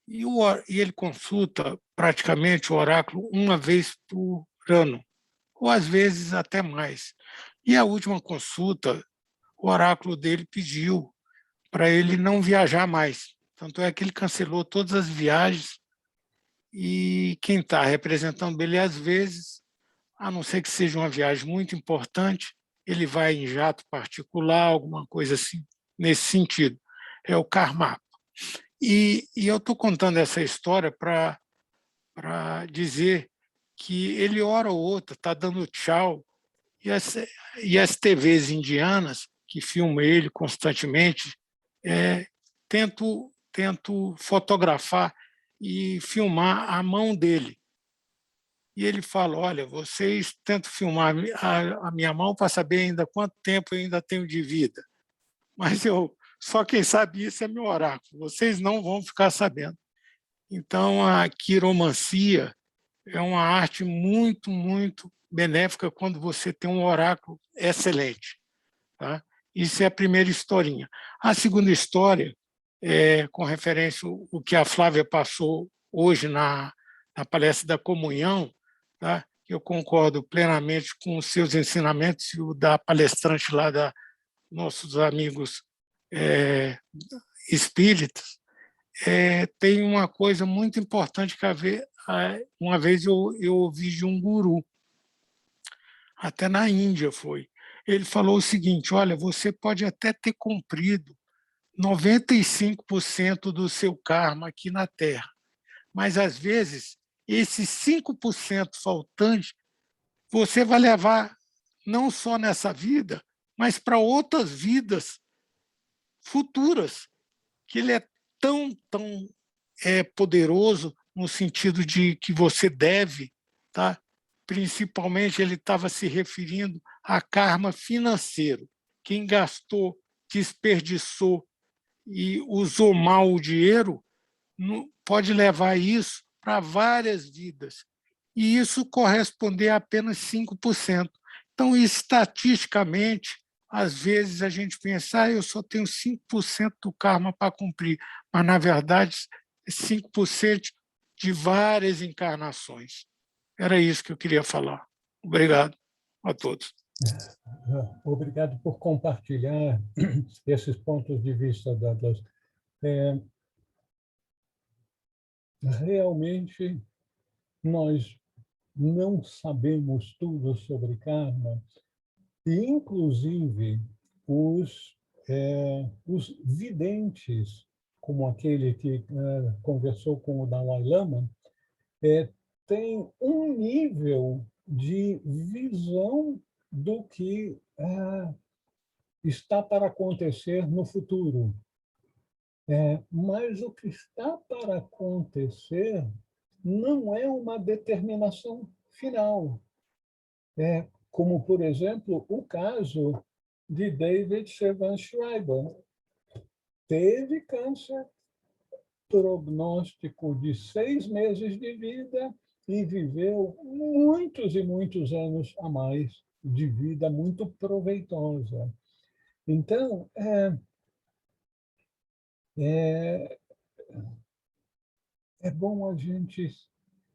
e ele consulta praticamente o oráculo uma vez por ano, ou às vezes até mais. E a última consulta, o oráculo dele pediu para ele não viajar mais. Tanto é que ele cancelou todas as viagens, e quem está representando ele, às vezes, a não ser que seja uma viagem muito importante, ele vai em jato particular, alguma coisa assim, nesse sentido. É o Karmapa. E eu estou contando essa história para dizer que ele, hora ou outra, está dando tchau, e as TVs indianas, que filmam ele constantemente, tento fotografar e filmar a mão dele. E ele fala, olha, vocês tentam filmar a minha mão para saber ainda quanto tempo eu ainda tenho de vida. Mas só quem sabe isso é meu oráculo, vocês não vão ficar sabendo. Então, a quiromancia é uma arte muito, muito benéfica quando você tem um oráculo excelente. Tá? Isso é a primeira historinha. A segunda história, com referência ao que a Flávia passou hoje na palestra da comunhão, tá? Eu concordo plenamente com os seus ensinamentos e o da palestrante lá, da nossos amigos espíritas. Tem uma coisa muito importante que uma vez eu ouvi de um guru, até na Índia foi. Ele falou o seguinte, olha, você pode até ter cumprido 95% do seu karma aqui na Terra. Mas, às vezes, esses 5% faltantes você vai levar não só nessa vida, mas para outras vidas futuras, que ele é tão poderoso no sentido de que você deve, tá? Principalmente ele estava se referindo a karma financeiro. Quem gastou, desperdiçou e usou mal o dinheiro pode levar isso para várias vidas. E isso corresponder a apenas 5%. Então, estatisticamente, às vezes a gente pensa, eu só tenho 5% do karma para cumprir, mas, na verdade, é 5% de várias encarnações. Era isso que eu queria falar. Obrigado a todos. Obrigado por compartilhar esses pontos de vista, Douglas. Realmente, nós não sabemos tudo sobre karma, e, inclusive, os videntes, como aquele que conversou com o Dalai Lama, têm um nível de visão do que está para acontecer no futuro. Mas o que está para acontecer não é uma determinação final. Como, por exemplo, o caso de David Servan Schreiber. Teve câncer, prognóstico de 6 meses de vida e viveu muitos e muitos anos a mais de vida muito proveitosa. Então, é bom a gente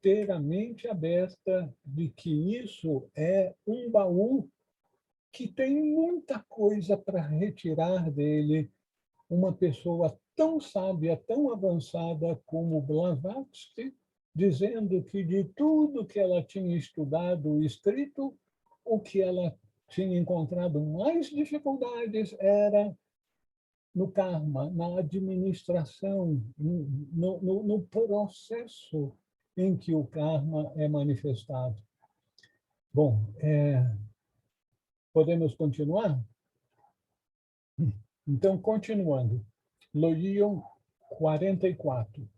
ter a mente aberta de que isso é um baú que tem muita coisa para retirar dele. Uma pessoa tão sábia, tão avançada como Blavatsky, dizendo que de tudo que ela tinha estudado e escrito, o que ela tinha encontrado mais dificuldades era no karma, na administração, no processo em que o karma é manifestado. Bom, podemos continuar? Então, continuando. Logion 44.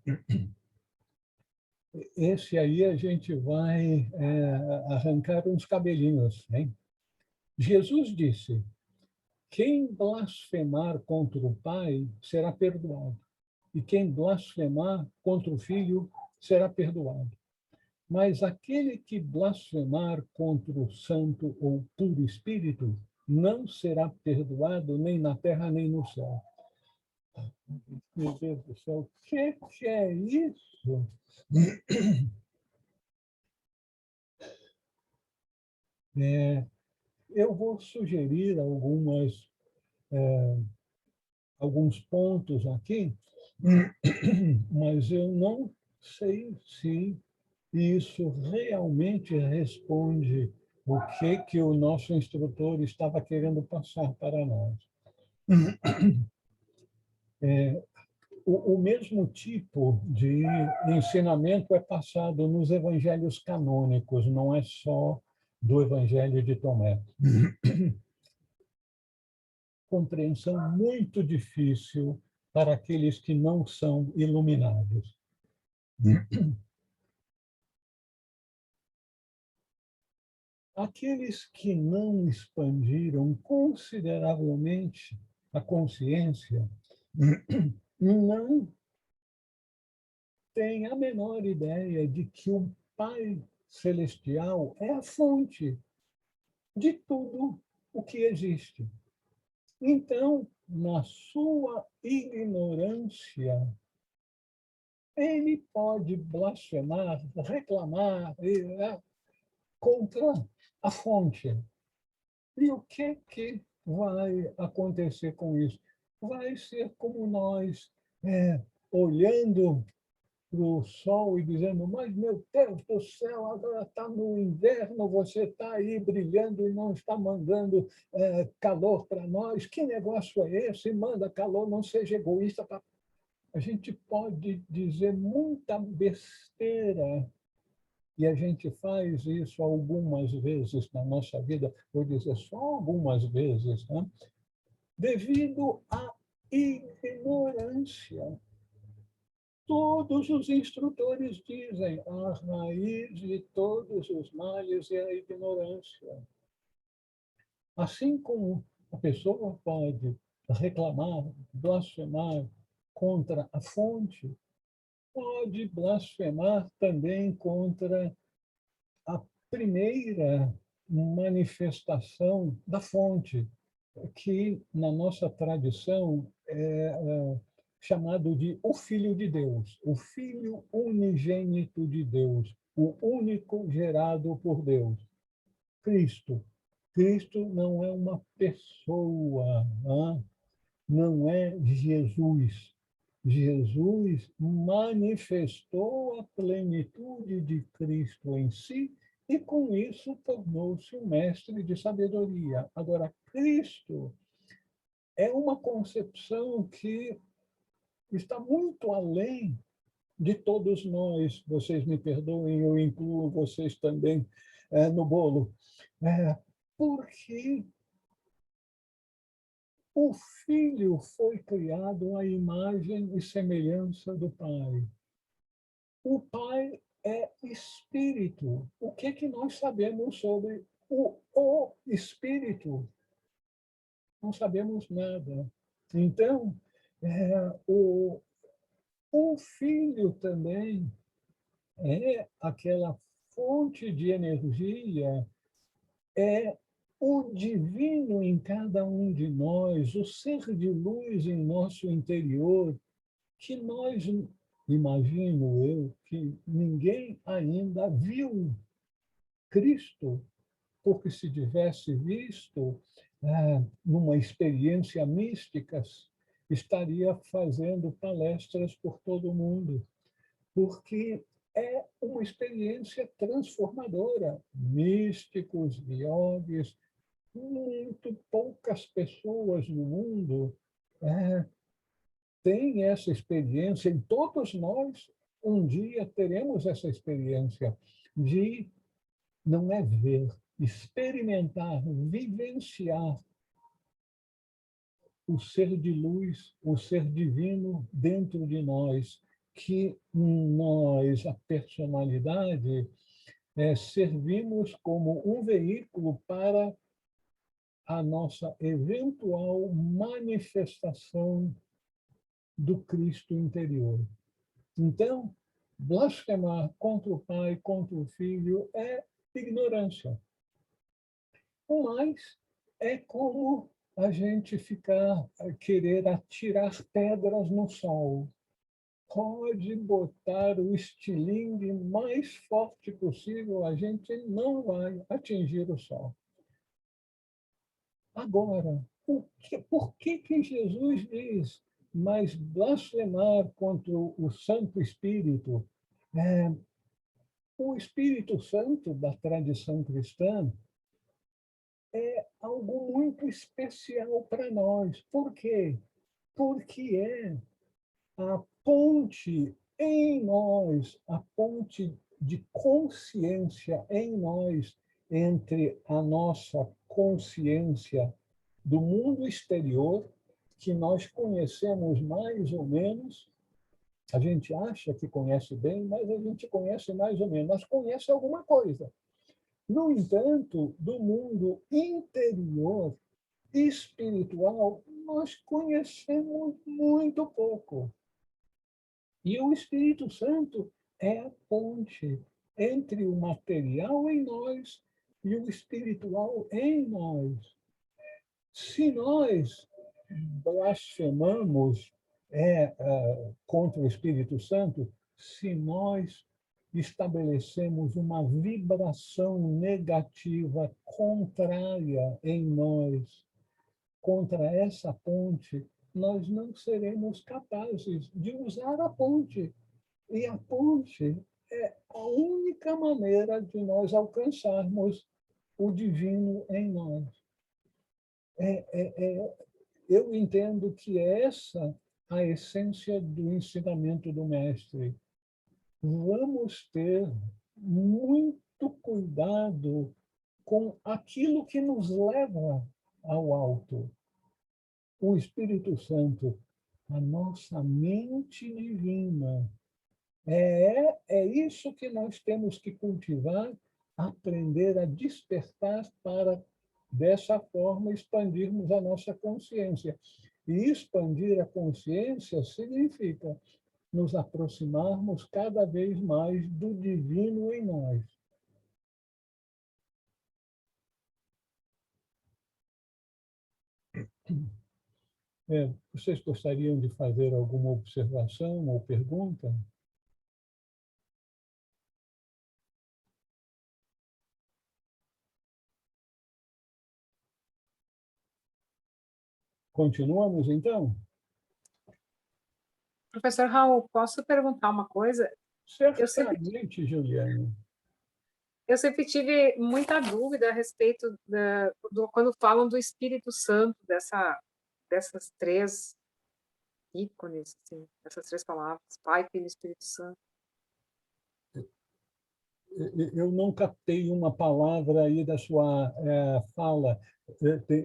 Esse aí a gente vai arrancar uns cabelinhos, né? Jesus disse: quem blasfemar contra o Pai será perdoado, e quem blasfemar contra o Filho será perdoado. Mas aquele que blasfemar contra o Santo ou Puro Espírito não será perdoado nem na terra nem no céu. Meu Deus do céu, o que é isso? Eu vou sugerir alguns pontos aqui, mas eu não sei se isso realmente responde o que o nosso instrutor estava querendo passar para nós. O mesmo tipo de ensinamento é passado nos evangelhos canônicos, não é só do Evangelho de Tomé. Compreensão muito difícil para aqueles que não são iluminados. Aqueles que não expandiram consideravelmente a consciência não têm a menor ideia de que o Pai Celestial é a fonte de tudo o que existe. Então, na sua ignorância, ele pode blasfemar, reclamar contra a fonte. E o que vai acontecer com isso? Vai ser como nós, olhando o sol e dizendo, mas, meu Deus do céu, agora está no inverno, você está aí brilhando e não está mandando calor para nós. Que negócio é esse? Manda calor, não seja egoísta. A gente pode dizer muita besteira, e a gente faz isso algumas vezes na nossa vida, vou dizer só algumas vezes, né? Devido à ignorância. Todos os instrutores dizem, a raiz de todos os males é a ignorância. Assim como a pessoa pode reclamar, blasfemar contra a fonte, pode blasfemar também contra a primeira manifestação da fonte, que na nossa tradição é chamado de o Filho de Deus, o Filho unigênito de Deus, o único gerado por Deus, Cristo. Cristo não é uma pessoa, não é Jesus. Jesus manifestou a plenitude de Cristo em si e, com isso, tornou-se um mestre de sabedoria. Agora, Cristo é uma concepção que está muito além de todos nós. Vocês me perdoem, eu incluo vocês também no bolo. Porque o Filho foi criado à imagem e semelhança do Pai. O Pai é Espírito. O que é que nós sabemos sobre o Espírito? Não sabemos nada. Então, o Filho também é aquela fonte de energia, é o divino em cada um de nós, o ser de luz em nosso interior, que nós, imagino eu, que ninguém ainda viu Cristo, porque se tivesse visto numa experiência mística, estaria fazendo palestras por todo o mundo, porque é uma experiência transformadora. Místicos, yogis, muito poucas pessoas no mundo têm essa experiência, e todos nós um dia teremos essa experiência de, não é ver, experimentar, vivenciar o ser de luz, o ser divino dentro de nós, que nós, a personalidade, servimos como um veículo para a nossa eventual manifestação do Cristo interior. Então, blasfemar contra o Pai, contra o Filho, é ignorância. Mas é como a gente querer atirar pedras no sol. Pode botar o estilingue mais forte possível, a gente não vai atingir o sol. Agora, por que Jesus diz, mas blasfemar contra o Santo Espírito? O Espírito Santo da tradição cristã é algo muito especial para nós. Por quê? Porque é a ponte em nós, a ponte de consciência em nós, entre a nossa consciência do mundo exterior, que nós conhecemos mais ou menos. A gente acha que conhece bem, mas a gente conhece mais ou menos, mas conhece alguma coisa. No entanto, do mundo interior, espiritual, nós conhecemos muito pouco. E o Espírito Santo é a ponte entre o material em nós e o espiritual em nós. Se nós blasfemamos contra o Espírito Santo, se nós estabelecemos uma vibração negativa contrária em nós contra essa ponte, nós não seremos capazes de usar a ponte, E a ponte é a única maneira de nós alcançarmos o divino em nós. Eu entendo que é essa a essência do ensinamento do mestre. Vamos ter muito cuidado com aquilo que nos leva ao alto. O Espírito Santo, a nossa mente divina. É isso que nós temos que cultivar, aprender a despertar para, dessa forma, expandirmos a nossa consciência. E expandir a consciência significa nos aproximarmos cada vez mais do divino em nós. Vocês gostariam de fazer alguma observação ou pergunta? Continuamos, então? Professor Raul, posso perguntar uma coisa? Certamente, Juliane. Eu sempre tive muita dúvida a respeito quando falam do Espírito Santo, dessas três ícones, assim, dessas três palavras, Pai, Filho e Espírito Santo. Eu não captei uma palavra aí da sua fala.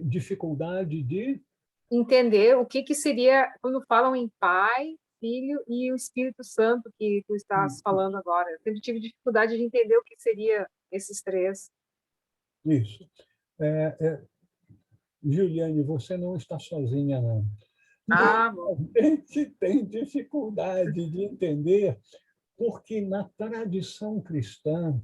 Dificuldade de... Entender o que seria, quando falam em Pai, Filho e o Espírito Santo, que tu estás falando agora. Eu sempre tive dificuldade de entender o que seria esses três. Isso. Juliane, você não está sozinha, não. A gente tem dificuldade de entender, porque na tradição cristã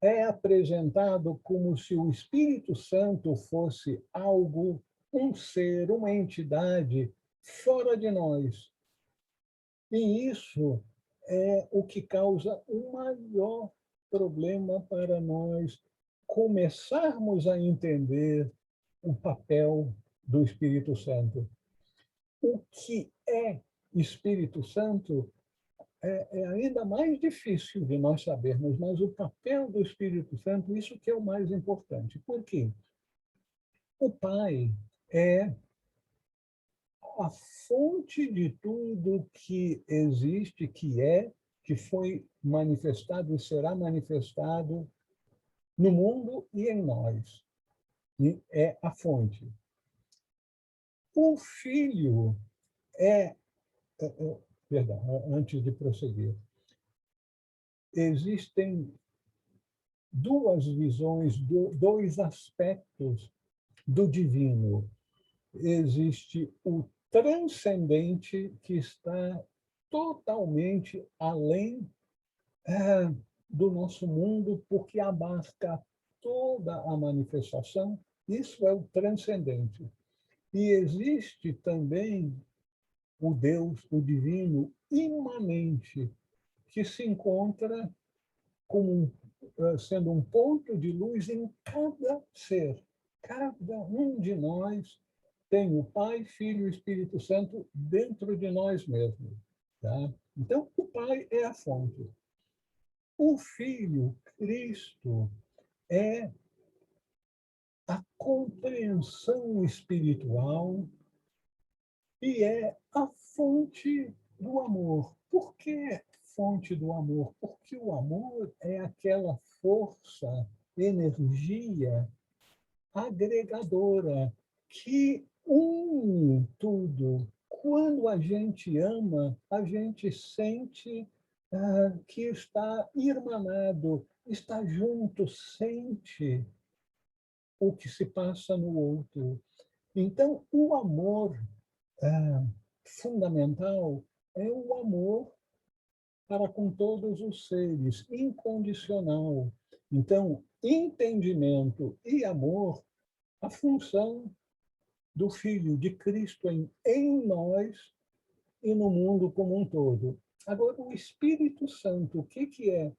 é apresentado como se o Espírito Santo fosse algo, um ser, uma entidade fora de nós. E isso é o que causa o maior problema para nós começarmos a entender o papel do Espírito Santo. O que é Espírito Santo é ainda mais difícil de nós sabermos, mas o papel do Espírito Santo, isso que é o mais importante. Por quê? O Pai é a fonte de tudo que existe, que foi manifestado e será manifestado no mundo e em nós. E é a fonte. O Filho perdão, antes de prosseguir. Existem duas visões, dois aspectos do divino. Existe o transcendente, que está totalmente além do nosso mundo, porque abarca toda a manifestação. Isso é o transcendente. E existe também o Deus, o divino, imanente, que se encontra como sendo um ponto de luz em cada ser. Cada um de nós tem o Pai, Filho e Espírito Santo dentro de nós mesmos. Tá? Então, o Pai é a fonte. O Filho, Cristo, é a compreensão espiritual e é a fonte do amor. Por que fonte do amor? Porque o amor é aquela força, energia agregadora que une tudo. Quando a gente ama, a gente sente que está irmanado, está junto, sente o que se passa no outro. Então, o amor fundamental é o amor para com todos os seres, incondicional. Então, entendimento e amor, a função do Filho de Cristo em nós e no mundo como um todo. Agora, o Espírito Santo, o que é?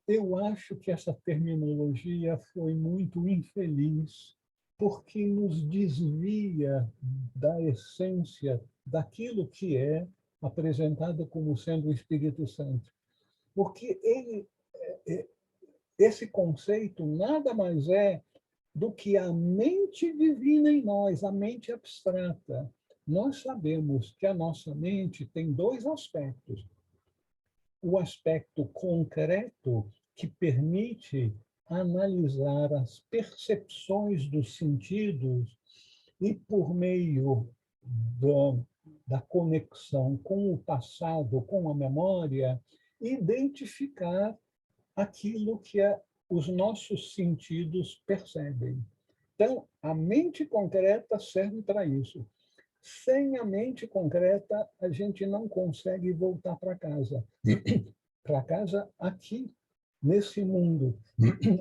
Eu acho que essa terminologia foi muito infeliz porque nos desvia da essência daquilo que é apresentado como sendo o Espírito Santo. Porque esse conceito nada mais é do que a mente divina em nós, a mente abstrata. Nós sabemos que a nossa mente tem dois aspectos. O aspecto concreto, que permite analisar as percepções dos sentidos e, por meio da conexão com o passado, com a memória, identificar aquilo que os nossos sentidos percebem. Então, a mente concreta serve para isso. Sem a mente concreta, a gente não consegue voltar para casa. Para casa aqui, nesse mundo.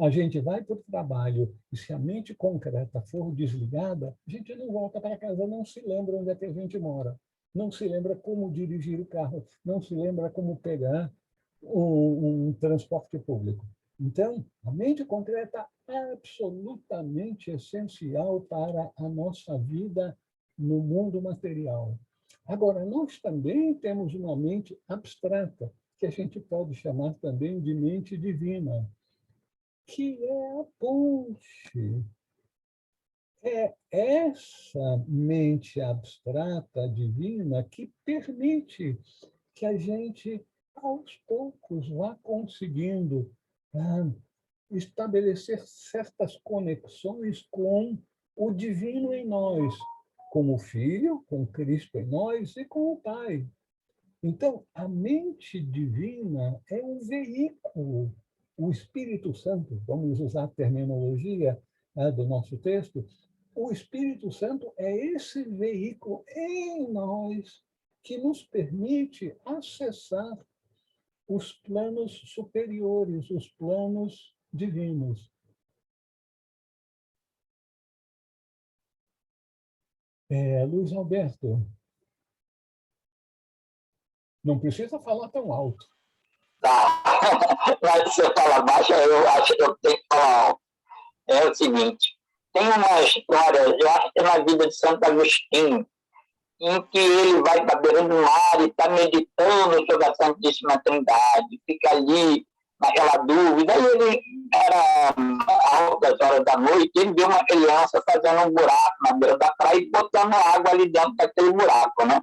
A gente vai para o trabalho, e se a mente concreta for desligada, a gente não volta para casa, não se lembra onde é que a gente mora, não se lembra como dirigir o carro, não se lembra como pegar um transporte público. Então, a mente concreta é absolutamente essencial para a nossa vida no mundo material. Agora, nós também temos uma mente abstrata, que a gente pode chamar também de mente divina, que é a ponte. É essa mente abstrata, divina, que permite que a gente, aos poucos, vá conseguindo estabelecer certas conexões com o divino em nós, com o Filho, com Cristo em nós e com o Pai. Então, a mente divina é um veículo. O Espírito Santo, vamos usar a terminologia do nosso texto, o Espírito Santo é esse veículo em nós que nos permite acessar os planos superiores, os planos divinos. Luiz Alberto, não precisa falar tão alto. Tá. Mas se você fala baixo, eu acho que eu tenho que falar alto. É o seguinte, tem uma história, eu acho que é na vida de Santo Agostinho, em que ele vai para a beira do mar e está meditando sobre a Santíssima Trindade, fica ali naquela dúvida, e ele era altas horas da noite, ele viu uma criança fazendo um buraco na beira da praia e botando água ali dentro daquele buraco, né?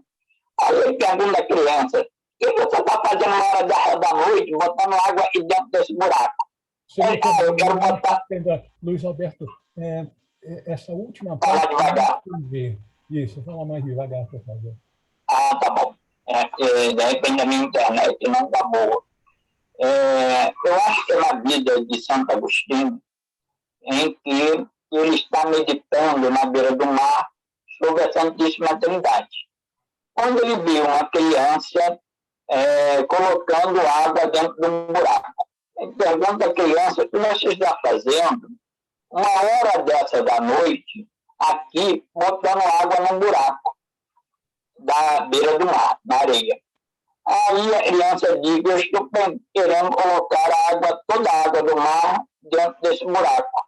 Aí ele pergunta à criança, o que você está fazendo na hora da noite, botando água aqui dentro desse buraco? Eu quero botar... Luiz Alberto, essa última parte... Fala devagar. Isso, fala mais devagar, por favor. Ah, tá bom. De repente a minha internet não está boa. Eu acho que é na vida de Santo Agostinho, em que ele está meditando na beira do mar sobre a Santíssima Trindade. Quando ele viu uma criança colocando água dentro de um buraco, ele pergunta à criança, o que você está fazendo uma hora dessa da noite aqui, botando água num buraco da beira do mar, na areia? Aí a criança diz, eu estou querendo colocar toda a água do mar dentro desse buraco.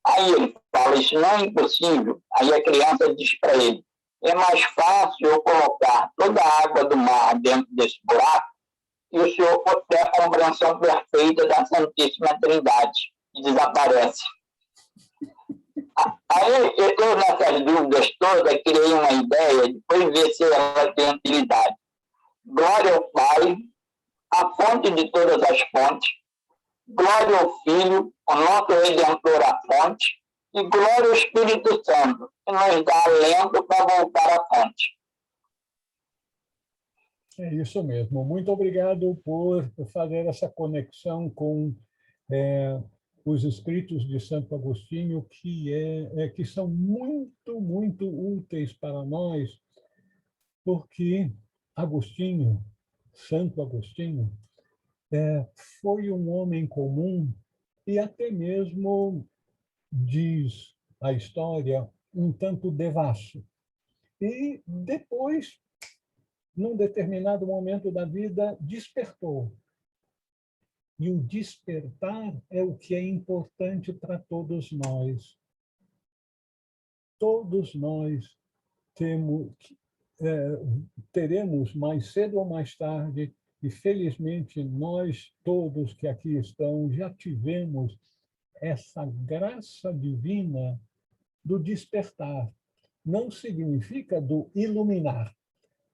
Aí ele fala, isso não é impossível. Aí a criança diz para ele, é mais fácil eu colocar toda a água do mar dentro desse buraco e o senhor ter a compreensão perfeita da Santíssima Trindade, e desaparece. Aí eu, nessas dúvidas todas, criei uma ideia, depois ver se ela tem utilidade. Glória ao Pai, a fonte de todas as fontes, glória ao Filho, o nosso Redentor, a fonte, e glória ao Espírito Santo, que nos dá alento para voltar à fonte. É isso mesmo. Muito obrigado por fazer essa conexão com os escritos de Santo Agostinho, que são muito, muito úteis para nós, porque Agostinho, Santo Agostinho, foi um homem comum e até mesmo, diz a história, um tanto devasso. E depois, num determinado momento da vida, despertou. E o despertar é o que é importante para todos nós. todos nós teremos mais cedo ou mais tarde, e felizmente nós todos que aqui estão já tivemos essa graça divina do despertar. Não significa do iluminar,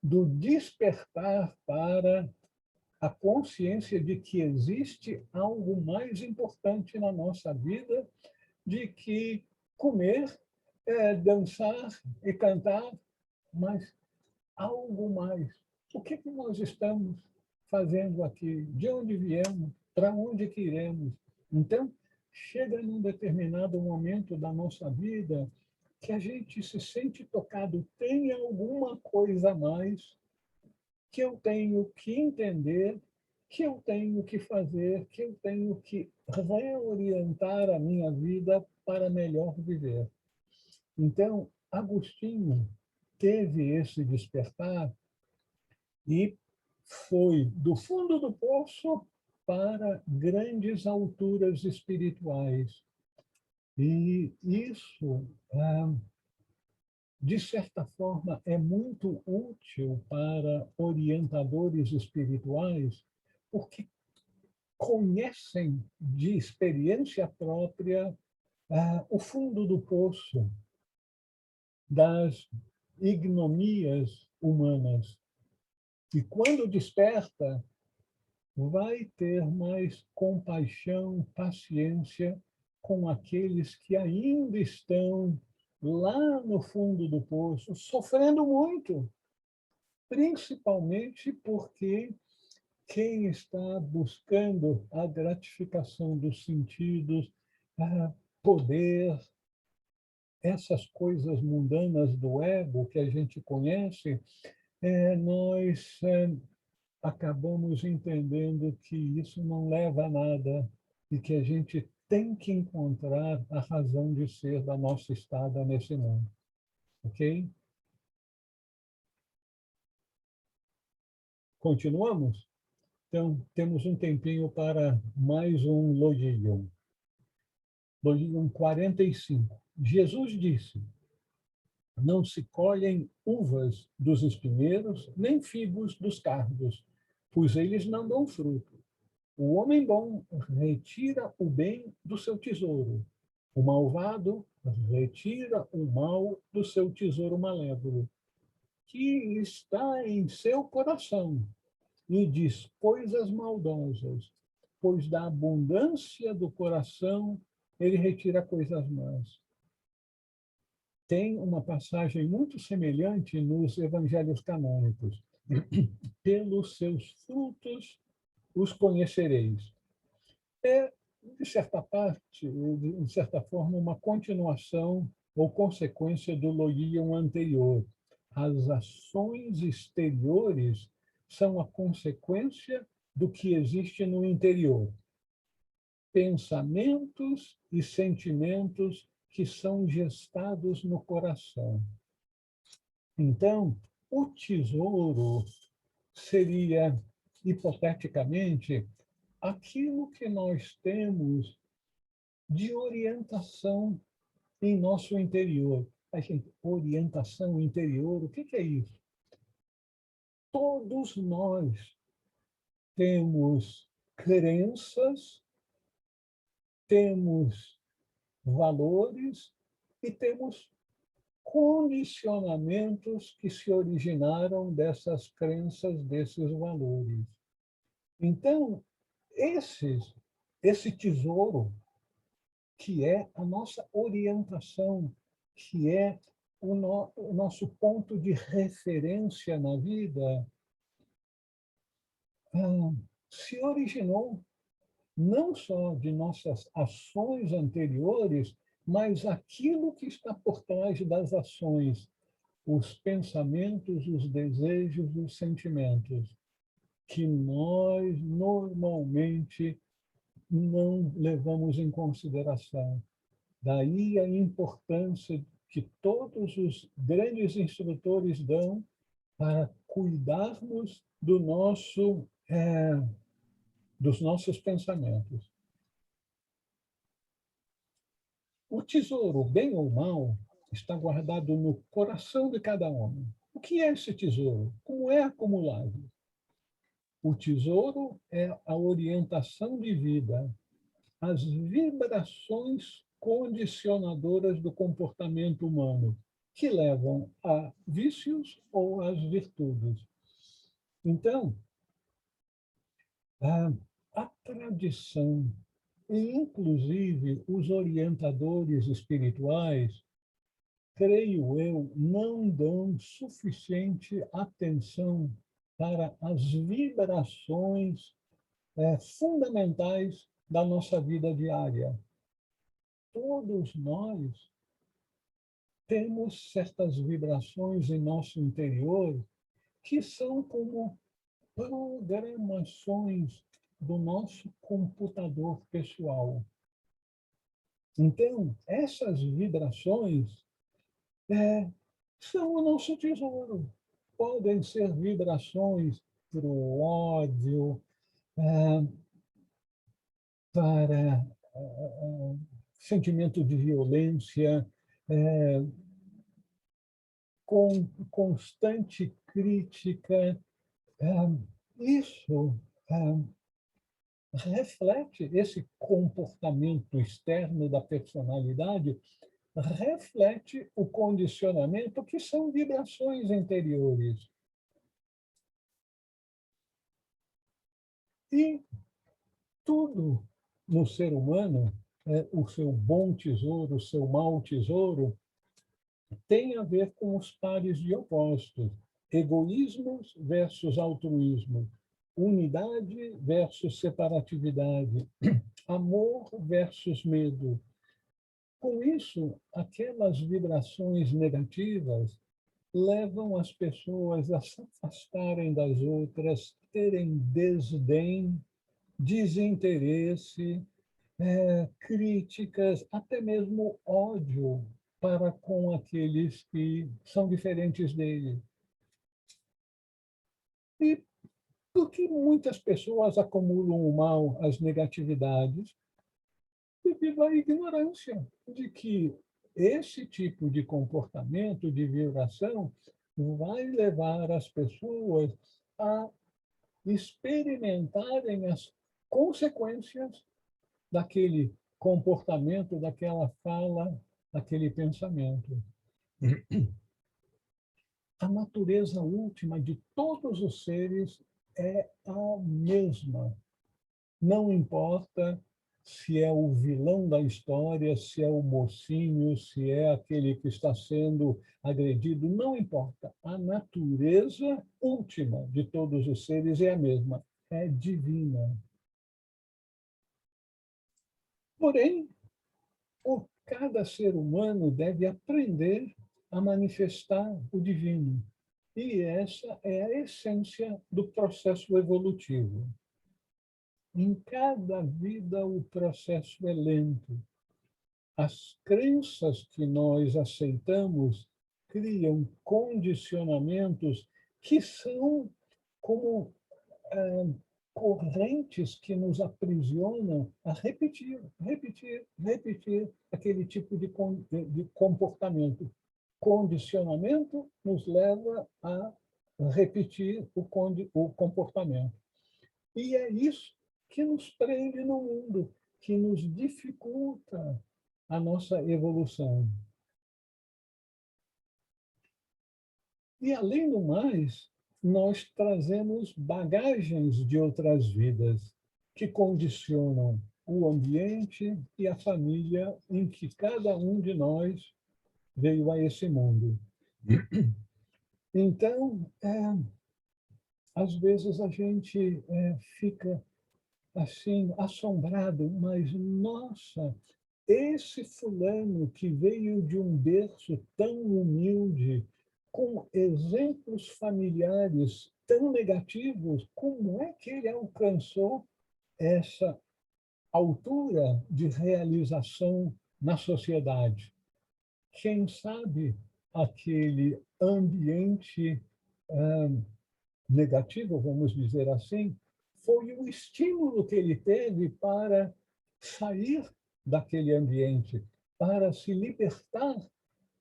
do despertar para a consciência de que existe algo mais importante na nossa vida, de que comer, dançar e cantar, mas algo mais. O que nós estamos fazendo aqui? De onde viemos? Para onde que iremos? Então, chega num determinado momento da nossa vida que a gente se sente tocado, tem alguma coisa a mais que eu tenho que entender, que eu tenho que fazer, que eu tenho que reorientar a minha vida para melhor viver. Então, Agostinho teve esse despertar e foi do fundo do poço para grandes alturas espirituais. E isso, de certa forma, é muito útil para orientadores espirituais, porque conhecem de experiência própria o fundo do poço das ignominias humanas. E quando desperta, vai ter mais compaixão, paciência com aqueles que ainda estão lá no fundo do poço, sofrendo muito, principalmente porque quem está buscando a gratificação dos sentidos, poder, essas coisas mundanas do ego que a gente conhece, nós acabamos entendendo que isso não leva a nada e que a gente tem que encontrar a razão de ser da nossa estada nesse mundo. Ok? Continuamos? Então, temos um tempinho para mais um Logeion. Logeion 45. Jesus disse: não se colhem uvas dos espinheiros, nem figos dos cardos, pois eles não dão fruto. O homem bom retira o bem do seu tesouro. O malvado retira o mal do seu tesouro malévolo, que está em seu coração, e diz coisas maldosas, pois da abundância do coração ele retira coisas más. Tem uma passagem muito semelhante nos evangelhos canônicos. Pelos seus frutos os conhecereis. É, de certa parte, de certa forma, uma continuação ou consequência do Logeion anterior. As ações exteriores são a consequência do que existe no interior. Pensamentos e sentimentos que são gestados no coração. Então, o tesouro seria, hipoteticamente, aquilo que nós temos de orientação em nosso interior. Orientação interior, o que é isso? Todos nós temos crenças, temos valores e temos condicionamentos que se originaram dessas crenças, desses valores. Então, esse tesouro, que é a nossa orientação, que é o nosso ponto de referência na vida, se originou não só de nossas ações anteriores, mas aquilo que está por trás das ações, os pensamentos, os desejos, os sentimentos, que nós normalmente não levamos em consideração. Daí a importância que todos os grandes instrutores dão para cuidarmos dos nossos pensamentos. O tesouro, bem ou mal, está guardado no coração de cada homem. O que é esse tesouro? Como é acumulado? O tesouro é a orientação de vida, as vibrações condicionadoras do comportamento humano, que levam a vícios ou às virtudes. Então, a tradição, e inclusive os orientadores espirituais, creio eu, não dão suficiente atenção para as vibrações fundamentais da nossa vida diária. Todos nós temos certas vibrações em nosso interior que são como programações do nosso computador pessoal. Então, essas vibrações são o nosso tesouro. Podem ser vibrações para o ódio, para sentimento de violência, com constante crítica. Isso reflete esse comportamento externo da personalidade, reflete o condicionamento, que são vibrações interiores. E tudo no ser humano, o seu bom tesouro, o seu mau tesouro, tem a ver com os pares de opostos. Egoísmos versus altruísmo. Unidade versus separatividade. Amor versus medo. Com isso, aquelas vibrações negativas levam as pessoas a se afastarem das outras, terem desdém, desinteresse, críticas, até mesmo ódio para com aqueles que são diferentes dele. E por que muitas pessoas acumulam o mal, as negatividades? Devido à ignorância de que esse tipo de comportamento, de vibração, vai levar as pessoas a experimentarem as consequências daquele comportamento, daquela fala, daquele pensamento. A natureza última de todos os seres é a mesma. Não importa se é o vilão da história, se é o mocinho, se é aquele que está sendo agredido, não importa. A natureza última de todos os seres é a mesma, é divina. Porém, cada ser humano deve aprender a manifestar o divino. E essa é a essência do processo evolutivo. Em cada vida, o processo é lento. As crenças que nós aceitamos criam condicionamentos que são como correntes que nos aprisionam a repetir aquele tipo de comportamento. Condicionamento nos leva a repetir o comportamento. E é isso que nos prende no mundo, que nos dificulta a nossa evolução. E, além do mais, nós trazemos bagagens de outras vidas que condicionam o ambiente e a família em que cada um de nós veio a esse mundo. Então, às vezes a gente fica assim, assombrado, mas, nossa, esse fulano que veio de um berço tão humilde, com exemplos familiares tão negativos, como é que ele alcançou essa altura de realização na sociedade? Quem sabe aquele ambiente negativo, vamos dizer assim, foi o estímulo que ele teve para sair daquele ambiente, para se libertar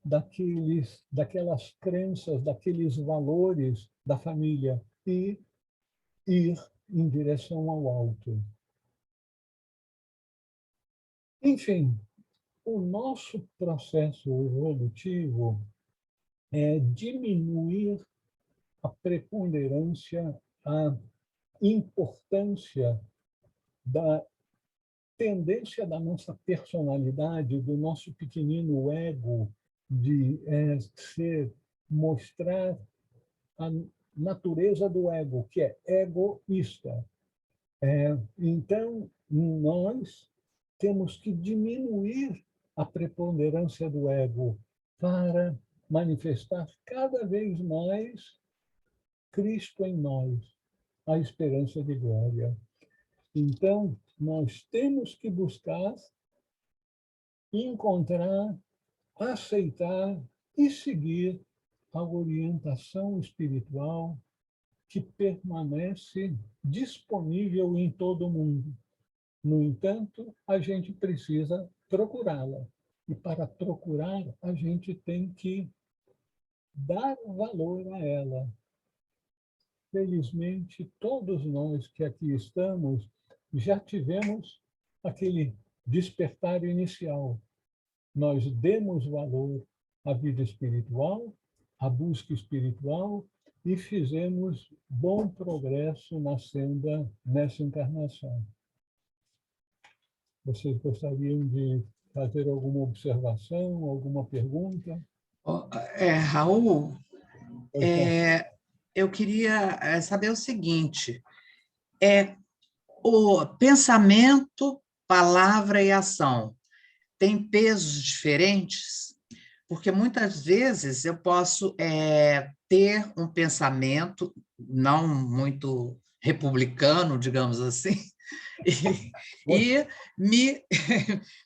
daquelas crenças, daqueles valores da família e ir em direção ao alto. Enfim, o nosso processo evolutivo é diminuir a preponderância, a importância da tendência da nossa personalidade, do nosso pequenino ego, de mostrar a natureza do ego, que é egoísta. Então, nós temos que diminuir a preponderância do ego para manifestar cada vez mais Cristo em nós, a esperança de glória. Então, nós temos que buscar, encontrar, aceitar e seguir a orientação espiritual que permanece disponível em todo o mundo. No entanto, a gente precisa procurá-la. E para procurar, a gente tem que dar valor a ela. Felizmente, todos nós que aqui estamos já tivemos aquele despertar inicial. Nós demos valor à vida espiritual, à busca espiritual e fizemos bom progresso na senda nessa encarnação. Vocês gostariam de fazer alguma observação, alguma pergunta? Raul, eu queria saber o seguinte, o pensamento, palavra e ação têm pesos diferentes? Porque muitas vezes eu posso ter um pensamento não muito republicano, digamos assim, e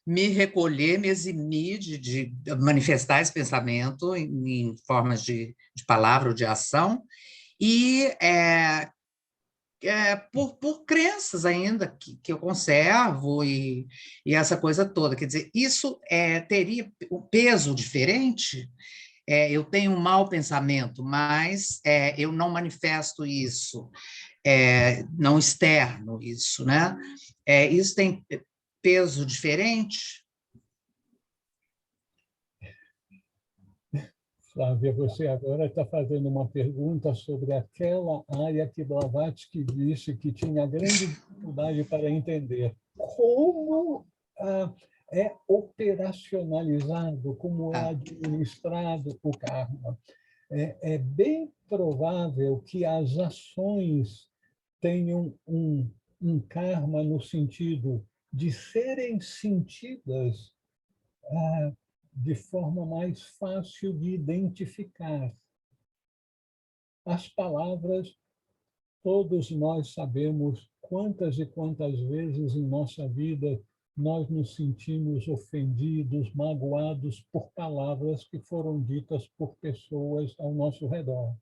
me recolher, me eximir de manifestar esse pensamento em formas de palavra ou de ação, e por crenças ainda que eu conservo e essa coisa toda. Quer dizer, isso teria um peso diferente? Eu tenho um mau pensamento, mas eu não manifesto isso, não externo isso, né? Isso tem peso diferente? Flávia, você agora está fazendo uma pergunta sobre aquela área que Blavatsky disse que tinha grande dificuldade para entender. Como é operacionalizado, como é administrado o karma? É bem provável que as ações tenham um karma no sentido de serem sentidas de forma mais fácil de identificar. As palavras, todos nós sabemos quantas e quantas vezes em nossa vida nós nos sentimos ofendidos, magoados por palavras que foram ditas por pessoas ao nosso redor.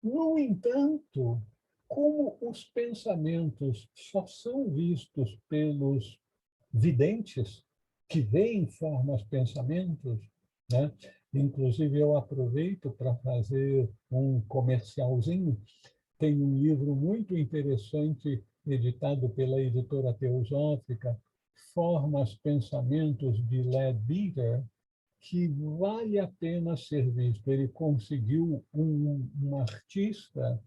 No entanto, como os pensamentos só são vistos pelos videntes, que veem formas pensamentos, né? Inclusive, eu aproveito para fazer um comercialzinho. Tem um livro muito interessante, editado pela editora Teosófica, Formas, Pensamentos, de Leadbeater, que vale a pena ser visto. Ele conseguiu um artista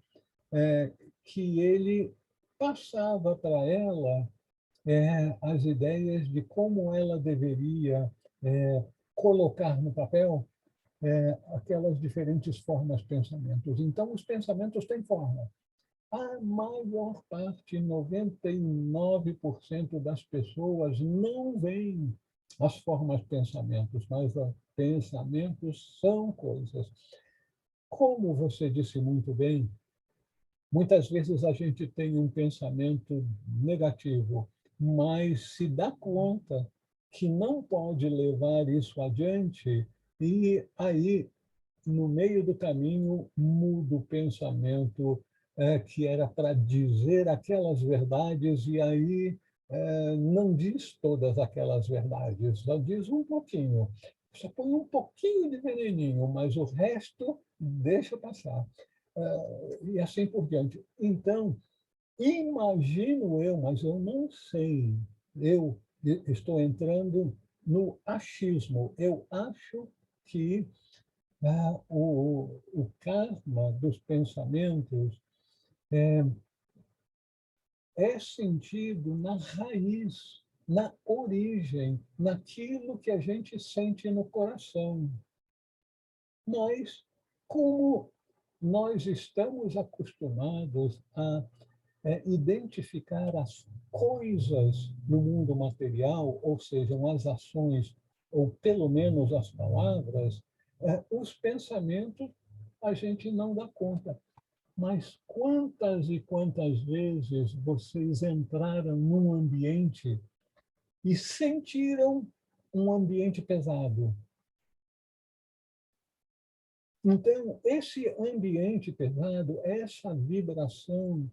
que ele passava para ela as ideias de como ela deveria colocar no papel aquelas diferentes formas de pensamentos. Então, os pensamentos têm forma. A maior parte, 99% das pessoas não veem as formas de pensamentos, mas os pensamentos são coisas. Como você disse muito bem, muitas vezes a gente tem um pensamento negativo, mas se dá conta que não pode levar isso adiante, e aí, no meio do caminho, muda o pensamento que era para dizer aquelas verdades, e aí não diz todas aquelas verdades, só diz um pouquinho. só põe um pouquinho de veneninho, mas o resto deixa passar. E assim por diante. Então, imagino eu, mas eu não sei, eu estou entrando no achismo. Eu acho que o karma dos pensamentos é sentido na raiz, na origem, naquilo que a gente sente no coração. Mas, como nós estamos acostumados a identificar as coisas no mundo material, ou seja, as ações, ou pelo menos as palavras, os pensamentos a gente não dá conta. Mas quantas e quantas vezes vocês entraram num ambiente e sentiram um ambiente pesado? Então, esse ambiente pesado, essa vibração,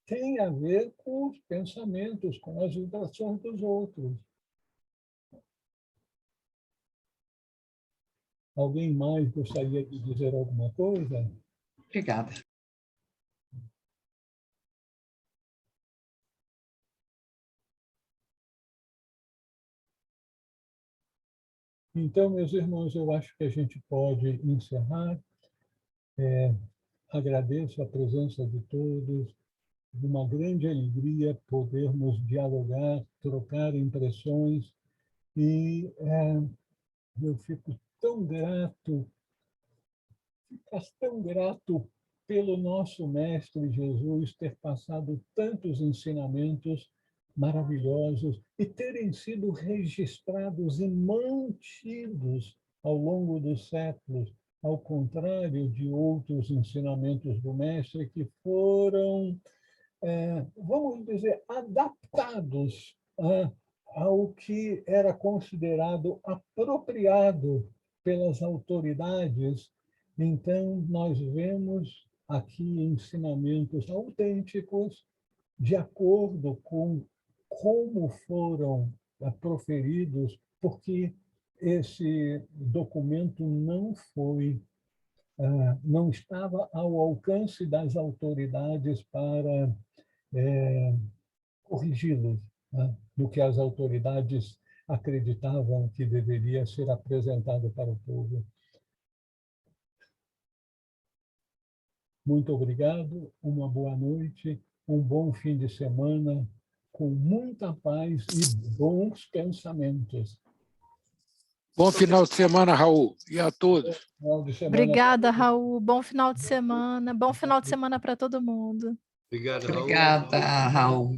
tem a ver com os pensamentos, com as vibrações dos outros. Alguém mais gostaria de dizer alguma coisa? Obrigada. Então, meus irmãos, eu acho que a gente pode encerrar. Agradeço a presença de todos. Uma grande alegria podermos dialogar, trocar impressões. E eu fico tão grato pelo nosso Mestre Jesus ter passado tantos ensinamentos maravilhosos e terem sido registrados e mantidos ao longo dos séculos, ao contrário de outros ensinamentos do Mestre que foram, vamos dizer, adaptados ao que era considerado apropriado pelas autoridades. Então, nós vemos aqui ensinamentos autênticos de acordo com como foram proferidos, porque esse documento não estava ao alcance das autoridades para corrigi-los, do que as autoridades acreditavam que deveria ser apresentado para o povo. Muito obrigado, uma boa noite, um bom fim de semana, com muita paz e bons pensamentos. Bom final de semana, Raul, e a todos. Obrigada, Raul. Bom final de semana. Bom final de semana para todo mundo. Obrigado, Raul. Obrigada, Raul.